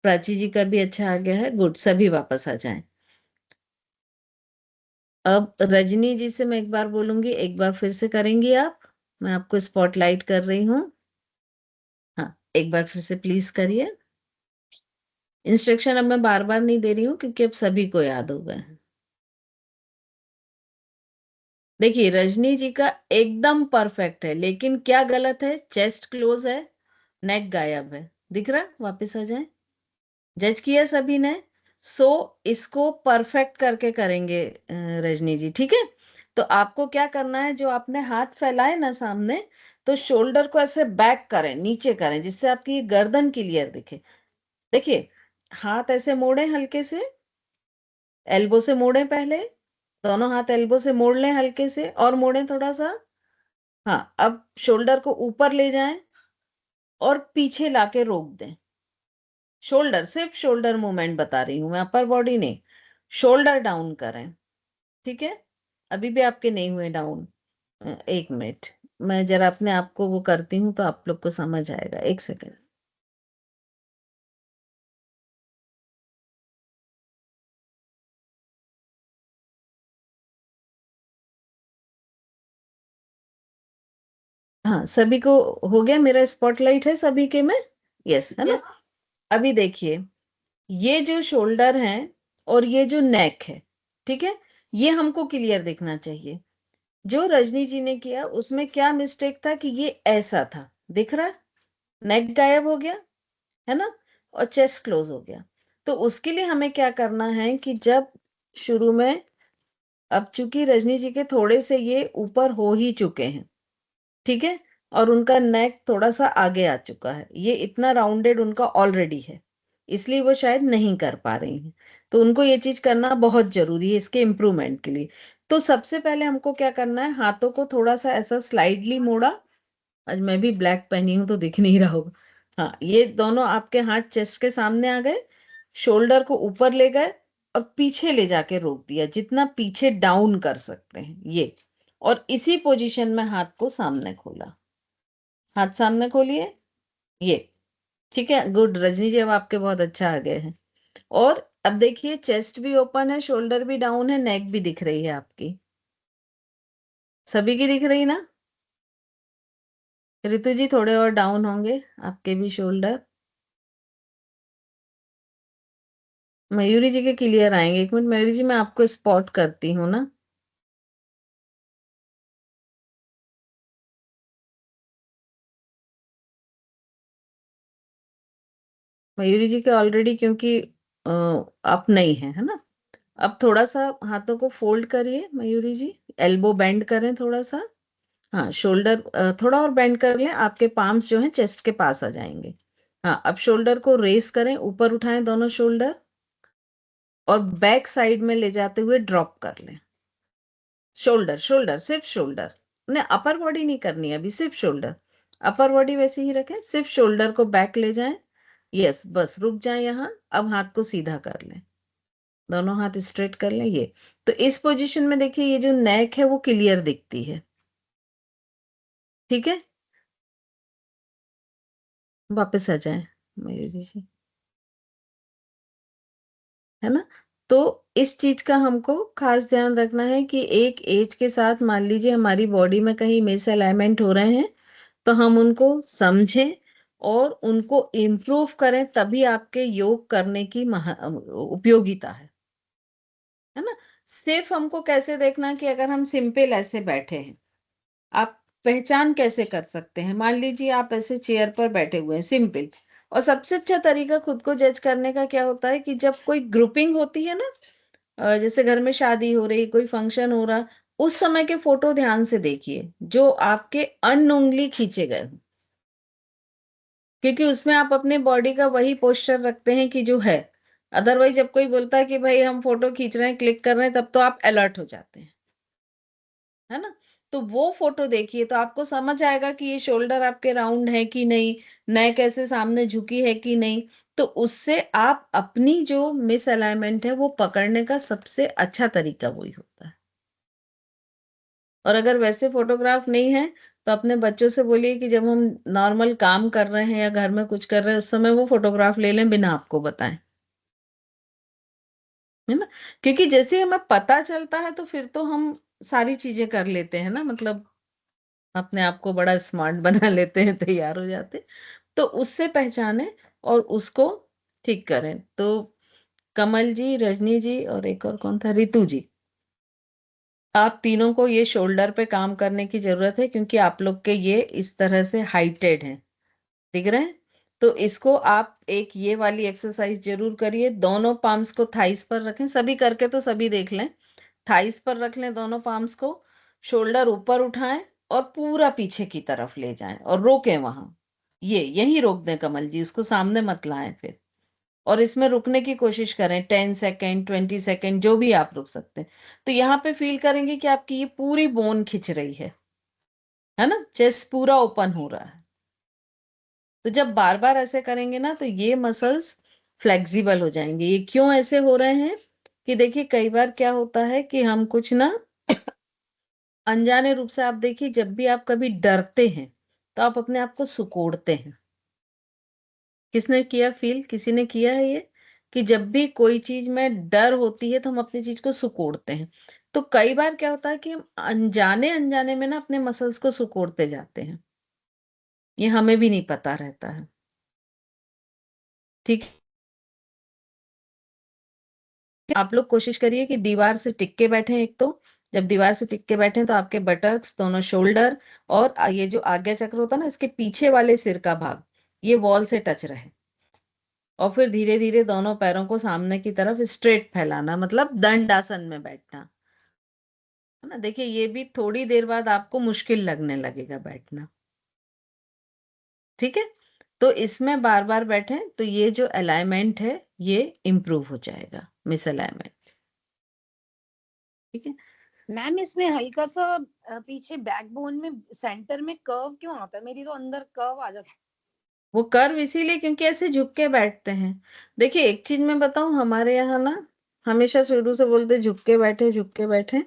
A: प्राची जी का भी अच्छा आ गया है, गुड। सभी वापस आ जाएं। अब रजनी जी से मैं एक बार बोलूंगी, एक बार फिर से करेंगी आप। मैं आपको स्पॉटलाइट कर रही हूँ। हाँ, एक बार फिर से प्लीज करिए। इंस्ट्रक्शन अब मैं बार बार नहीं दे रही हूँ क्योंकि अब सभी को याद हो गए हैं। देखिए, रजनी जी का एकदम परफेक्ट है, लेकिन क्या गलत है? चेस्ट क्लोज है, नेक गायब है। दिख रहा? वापस आ जाए। जज किया सभी ने। सो इसको परफेक्ट करके करेंगे रजनी जी, ठीक है? तो आपको क्या करना है, जो आपने हाथ फैलाए ना सामने, तो शोल्डर को ऐसे बैक करें, नीचे करें, जिससे आपकी गर्दन क्लियर दिखे। देखिए, हाथ ऐसे मोड़े हल्के से, एल्बो से मोड़े पहले, दोनों हाथ एल्बो से मोड़ लें हल्के से, और मोड़ें थोड़ा सा। हाँ, अब शोल्डर को ऊपर ले जाएं और पीछे लाके रोक दें। शोल्डर, सिर्फ शोल्डर मूवमेंट बता रही हूं मैं, अपर बॉडी नहीं। शोल्डर डाउन करें, ठीक है? अभी भी आपके नहीं हुए डाउन। एक मिनट, मैं जरा अपने आप को वो करती हूँ तो आप लोग को समझ आएगा। एक सेकंड। हाँ, सभी को हो गया? मेरा स्पॉटलाइट है सभी के में? यस, है ना?
C: Yes.
A: अभी देखिए, ये जो शोल्डर है और ये जो नेक है, ठीक है, ये हमको क्लियर दिखना चाहिए। जो रजनी जी ने किया उसमें क्या मिस्टेक था कि ये ऐसा था, दिख रहा है? नेक गायब हो गया, है ना? और चेस्ट क्लोज हो गया। तो उसके लिए हमें क्या करना है कि जब शुरू में, अब चूंकि रजनी जी के थोड़े से ये ऊपर हो ही चुके हैं, ठीक है, और उनका नेक थोड़ा सा आगे आ चुका है, ये इतना राउंडेड उनका ऑलरेडी है, इसलिए वो शायद नहीं कर पा रही हैं। तो उनको ये चीज करना बहुत जरूरी है इसके इम्प्रूवमेंट के लिए। तो सबसे पहले हमको क्या करना है, हाथों को थोड़ा सा ऐसा स्लाइडली मोड़ा। आज मैं भी ब्लैक पहनी हूं तो दिख नहीं रहा होगा। हाँ, ये दोनों आपके हाथ चेस्ट के सामने आ गए, शोल्डर को ऊपर ले गए और पीछे ले जाके रोक दिया, जितना पीछे डाउन कर सकते हैं ये। और इसी पोजीशन में हाथ को सामने खोला, हाथ सामने खोलिए, ये। ठीक है, गुड रजनी जी, अब आपके बहुत अच्छा आ गए हैं। और अब देखिए, चेस्ट भी ओपन है, शोल्डर भी डाउन है, नेक भी दिख रही है आपकी, सभी की दिख रही ना? ऋतु जी, थोड़े और डाउन होंगे आपके भी शोल्डर। मयूरी जी के क्लियर आएंगे। एक मिनट मयूरी जी, मैं आपको स्पॉट करती हूँ ना। मयूरी जी के ऑलरेडी, क्योंकि आप नहीं है ना? अब थोड़ा सा हाथों को फोल्ड करिए मयूरी जी, एल्बो बेंड करें थोड़ा सा। हाँ, शोल्डर थोड़ा और बेंड कर लें, आपके पाम्स जो हैं चेस्ट के पास आ जाएंगे। हाँ, अब शोल्डर को रेस करें, ऊपर उठाएं दोनों शोल्डर, और बैक साइड में ले जाते हुए ड्रॉप कर लें। शोल्डर, शोल्डर, सिर्फ शोल्डर, ने अपर बॉडी नहीं करनी है अभी, सिर्फ शोल्डर। अपर बॉडी वैसे ही रखें, सिर्फ शोल्डर को बैक ले जाएं। यस, बस रुक जाएं यहाँ। अब हाथ को सीधा कर लें, दोनों हाथ स्ट्रेट कर लें, ये। तो इस पोजीशन में देखिए, ये जो नेक है वो क्लियर दिखती है, ठीक है? वापस आ जाएं मयूरी जी, है ना? तो इस चीज का हमको खास ध्यान रखना है कि एक एज के साथ मान लीजिए हमारी बॉडी में कहीं मिस अलाइनमेंट हो रहे हैं, तो हम उनको समझें और उनको इम्प्रूव करें, तभी आपके योग करने की उपयोगिता है ना? सिर्फ हमको कैसे देखना कि अगर हम सिंपल ऐसे बैठे हैं, आप पहचान कैसे कर सकते हैं? मान लीजिए आप ऐसे चेयर पर बैठे हुए हैं सिंपल, और सबसे अच्छा तरीका खुद को जज करने का क्या होता है कि जब कोई ग्रुपिंग होती है ना, जैसे घर में शादी हो रही, कोई फंक्शन हो रहा, उस समय के फोटो ध्यान से देखिए जो आपके अननोइंगली खींचे गए हों। क्योंकि उसमें आप अपने बॉडी का वही पोस्चर रखते हैं कि जो है। अदरवाइज जब कोई बोलता है कि भाई हम फोटो खींच रहे हैं, क्लिक कर रहे हैं, तब तो आप अलर्ट हो जाते हैं, है ना। तो वो फोटो देखिए तो आपको समझ आएगा कि ये शोल्डर आपके राउंड है कि नहीं, नेक ऐसे सामने झुकी है कि नहीं। तो उससे आप अपनी जो मिस अलाइनमेंट है वो पकड़ने का सबसे अच्छा तरीका वही होता है। और अगर वैसे फोटोग्राफ नहीं है तो अपने बच्चों से बोलिए कि जब हम नॉर्मल काम कर रहे हैं या घर में कुछ कर रहे हैं उस समय वो फोटोग्राफ ले लें बिना आपको बताएं, है ना। क्योंकि जैसे हमें पता चलता है तो फिर तो हम सारी चीजें कर लेते हैं ना, मतलब अपने आप को बड़ा स्मार्ट बना लेते हैं, तैयार हो जाते हैं। तो उससे पहचाने और उसको ठीक करें। तो कमल जी, रजनी जी और एक और कौन था, रितु जी, आप तीनों को ये शोल्डर पे काम करने की जरूरत है क्योंकि आप लोग के ये इस तरह से हाइटेड हैं, दिख रहे हैं। तो इसको आप एक ये वाली एक्सरसाइज जरूर करिए। दोनों पाम्स को थाइस पर रखें, सभी करके तो सभी देख लें। थाइस पर रख लें दोनों पाम्स को, शोल्डर ऊपर उठाएं और पूरा पीछे की तरफ ले जाएं और रोकें वहां। ये यही रोक दें कमल जी, इसको सामने मत लाएं फिर। और इसमें रुकने की कोशिश करें 10 सेकेंड 20 सेकेंड जो भी आप रुक सकते हैं। तो यहाँ पे फील करेंगे कि आपकी ये पूरी बोन खिंच रही है ना, चेस्ट पूरा ओपन हो रहा है। तो जब बार बार ऐसे करेंगे ना तो ये मसल्स फ्लेक्सिबल हो जाएंगे। ये क्यों ऐसे हो रहे हैं कि देखिए कई बार क्या होता है कि हम कुछ ना अनजाने रूप से, आप देखिए जब भी आप कभी डरते हैं तो आप अपने आप को सिकोड़ते हैं। किसने किया फील, किसी ने किया है ये कि जब भी कोई चीज में डर होती है तो हम अपनी चीज को सिकोड़ते हैं। तो कई बार क्या होता है कि हम अनजाने अनजाने में ना अपने मसल्स को सिकोड़ते जाते हैं, ये हमें भी नहीं पता रहता है। ठीक, आप लोग कोशिश करिए कि दीवार से टिक के बैठे। एक तो जब दीवार से टिक के बैठे तो आपके बटक्स, दोनों शोल्डर और ये जो आज्ञा चक्र होता है ना, इसके पीछे वाले सिर का भाग ये वॉल से टच रहे। और फिर धीरे धीरे दोनों पैरों को सामने की तरफ स्ट्रेट फैलाना, मतलब दंडासन में बैठना, है ना। देखिए ये भी थोड़ी देर बाद आपको मुश्किल लगने लगेगा बैठना, ठीक है। तो इसमें बार बार बैठें तो ये जो अलाइनमेंट है ये इम्प्रूव हो जाएगा, मिस अलाइनमेंट, ठीक है।
E: मैम इसमें हल्का सा पीछे बैकबोन में सेंटर में कर्व क्यों आता है? मेरी तो अंदर कर्व आ जाता है।
A: वो कर्व इसीलिए क्योंकि ऐसे झुक के बैठते हैं। देखिए एक चीज मैं बताऊं, हमारे यहाँ ना हमेशा शुरू से बोलते झुक के बैठे, झुक के बैठे।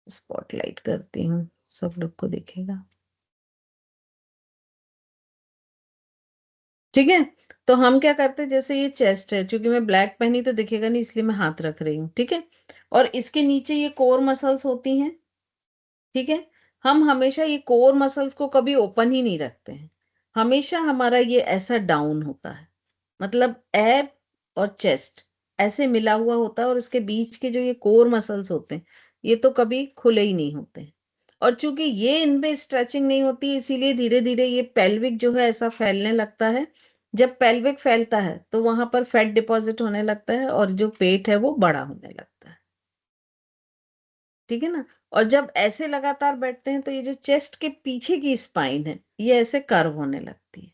A: स्पॉटलाइट करती हूँ, सब लोग को दिखेगा, ठीक है। तो हम क्या करते, जैसे ये चेस्ट है, क्योंकि मैं ब्लैक पहनी तो दिखेगा नहीं इसलिए मैं हाथ रख रही हूँ, ठीक है। और इसके नीचे ये कोर मसल्स होती हैं, ठीक है। हम हमेशा ये कोर मसल्स को कभी ओपन ही नहीं रखते हैं, हमेशा हमारा ये ऐसा डाउन होता है, मतलब एब और चेस्ट ऐसे मिला हुआ होता है। और इसके बीच के जो ये कोर मसल्स होते हैं ये तो कभी खुले ही नहीं होते हैं। और चूंकि ये इनमें स्ट्रेचिंग नहीं होती इसीलिए धीरे धीरे ये पेल्विक जो है ऐसा फैलने लगता है। जब पेल्विक फैलता है तो वहां पर फैट डिपॉजिट होने लगता है और जो पेट है वो बड़ा होने लगता है, ठीक है ना। और जब ऐसे लगातार बैठते हैं तो ये जो चेस्ट के पीछे की स्पाइन है ये ऐसे कर्व होने लगती है।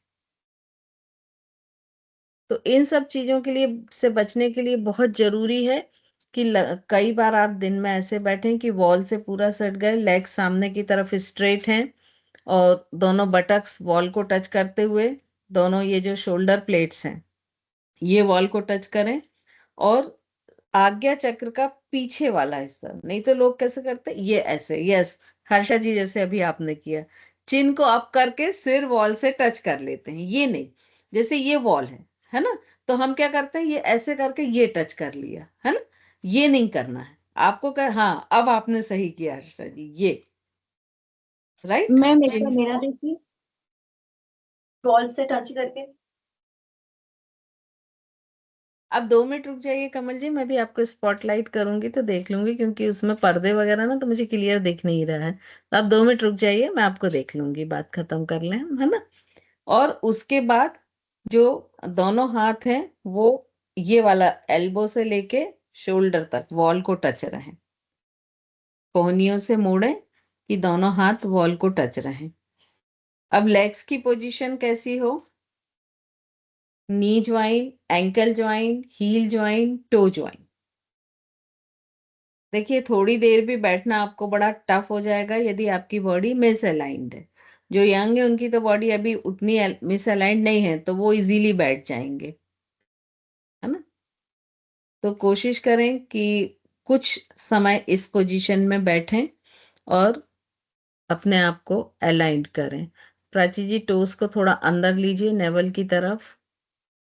A: तो इन सब चीजों के लिए से बचने के लिए बहुत जरूरी है कि कई बार आप दिन में ऐसे बैठें कि वॉल से पूरा सट गए, लेग्स सामने की तरफ स्ट्रेट हैं और दोनों बटक्स वॉल को टच करते हुए, दोनों ये जो शोल्डर प्लेट्स हैं ये वॉल को टच करें। और आज्ञा चक्र का पीछे वाला हिस्सा, नहीं तो लोग कैसे करते ये ऐसे, यस हर्षा जी जैसे अभी आपने किया, चिन को अप करके सिर वॉल से टच कर लेते हैं, ये नहीं। जैसे ये वॉल है ना, तो हम क्या करते हैं ये ऐसे करके ये टच कर लिया, है ना। ये नहीं करना है आपको, कर हाँ अब आपने सही किया हर्षा जी, ये राइट।
F: मैम एक
A: चिन
F: बार मेरा देखिए, वॉल से टच करके।
A: अब 2 मिनट रुक जाइए कमल जी, मैं भी आपको स्पॉटलाइट करूंगी तो देख लूंगी, क्योंकि उसमें पर्दे वगैरह ना तो मुझे क्लियर दिख नहीं रहा है। तो आप 2 मिनट रुक जाइए, मैं आपको देख लूंगी, बात खत्म कर लें हम, है ना। और उसके बाद जो दोनों हाथ हैं वो ये वाला एल्बो से लेके शोल्डर तक वॉल को टच रहे, कोहनियों से मोड़े कि दोनों हाथ वॉल को टच रहे। अब लेग्स की पोजीशन कैसी हो, knee join, ankle join, heel join, toe join. देखिए थोड़ी देर भी बैठना आपको बड़ा टफ हो जाएगा यदि आपकी बॉडी मिसअलाइंड है। जो यंग है उनकी तो बॉडी अभी उतनी मिसअलाइंड नहीं है, तो वो इजीली बैठ जाएंगे, है ना। तो कोशिश करें कि कुछ समय इस पोजीशन में बैठें और अपने आप को अलाइंड करें। प्राची जी टोस को थोड़ा अंदर लीजिए, नेवल की तरफ,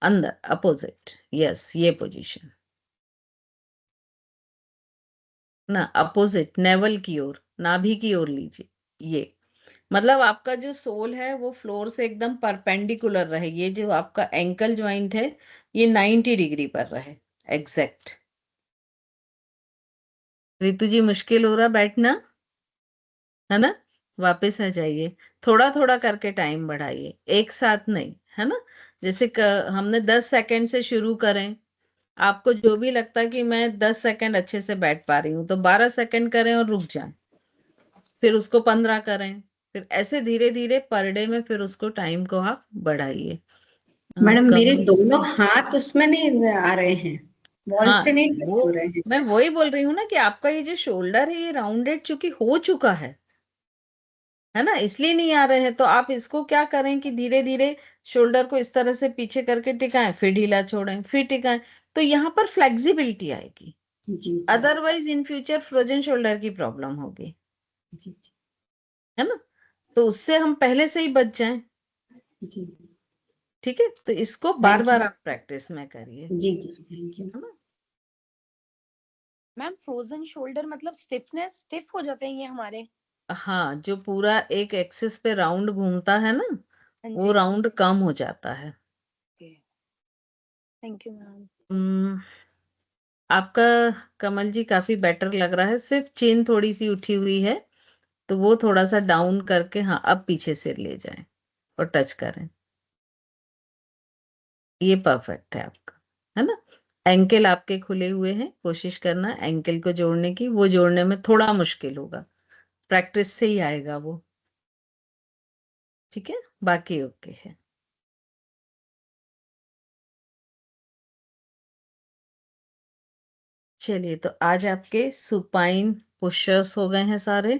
A: अंदर अपोजिट, यस ये पोजीशन ना, अपोजिट नेवल की ओर, नाभि की ओर लीजिए। ये मतलब आपका जो सोल है वो फ्लोर से एकदम परपेंडिकुलर रहे। ये जो आपका एंकल ज्वाइंट है ये 90 डिग्री पर रहे एग्जैक्ट। रितु जी मुश्किल हो रहा बैठना, है ना। वापस आ जाइए, थोड़ा थोड़ा करके टाइम बढ़ाइए, एक साथ नहीं, है ना। जैसे हमने 10 सेकंड से शुरू करें, आपको जो भी लगता है कि मैं 10 सेकंड अच्छे से बैठ पा रही हूँ तो 12 सेकंड करें और रुक जाएं, फिर उसको 15 करें, फिर ऐसे धीरे धीरे पर डे में फिर उसको टाइम को आप बढ़ाइए।
I: मैडम मेरे
A: कमल
I: दोनों हाथ उसमें नहीं आ रहे हैं, बॉल
A: हाँ
I: से नहीं टच
A: वो
I: हो रहे हैं।
A: मैं वही बोल रही हूँ ना कि आपका ये जो शोल्डर है ये राउंडेड चूंकि हो चुका है ना, इसलिए नहीं आ रहे हैं। तो आप इसको क्या करें कि धीरे धीरे शोल्डर को इस तरह से पीछे करके टिकाएं, फिर ढीला छोड़ें, फिर टिकाएं, तो यहाँ पर फ्लेक्सिबिलिटी आएगी।
I: जी जी
A: otherwise in future frozen shoulder की प्रॉब्लम होगी,
I: जी जी
A: है ना। तो उससे हम पहले से ही बच जाएं,
I: जी।
A: ठीक है। तो इसको बार
I: थैंक
A: बार
I: यू।
A: आप प्रैक्टिस में करिए,
I: जी जी थैंक यू।
A: है ना।
E: मैम फ्रोजन शोल्डर मतलब स्टिफनेस, स्टिफ हो जाते हैं ये हमारे?
A: हाँ, जो पूरा एक एक्सिस पे राउंड घूमता है ना,
E: हाँ
A: वो
E: जी,
A: राउंड कम हो जाता है।
E: Thank you ma'am.
A: हम्म, आपका कमल जी काफी बेटर लग रहा है, सिर्फ चेन थोड़ी सी उठी हुई है, तो वो थोड़ा सा डाउन करके, हाँ अब पीछे से ले जाएं और टच करें, ये परफेक्ट है आपका, है ना। एंकल आपके खुले हुए हैं, कोशिश करना एंकल को जोड़ने की, वो जोड़ने में थोड़ा मुश्किल होगा, प्रैक्टिस से ही आएगा वो, ठीक है। बाकी ओके है। चलिए, तो आज आपके सुपाइन पुशर्स हो गए हैं सारे।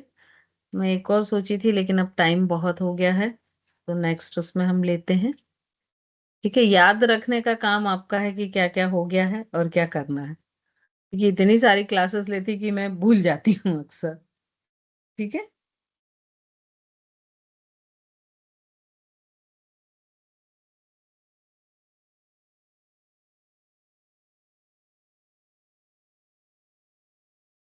A: मैं एक और सोची थी लेकिन अब टाइम बहुत हो गया है, तो नेक्स्ट उसमें हम लेते हैं, ठीक है। याद रखने का काम आपका है कि क्या क्या हो गया है और क्या करना है, क्योंकि इतनी सारी क्लासेस लेती कि मैं भूल जाती हूँ अक्सर, ठीक है।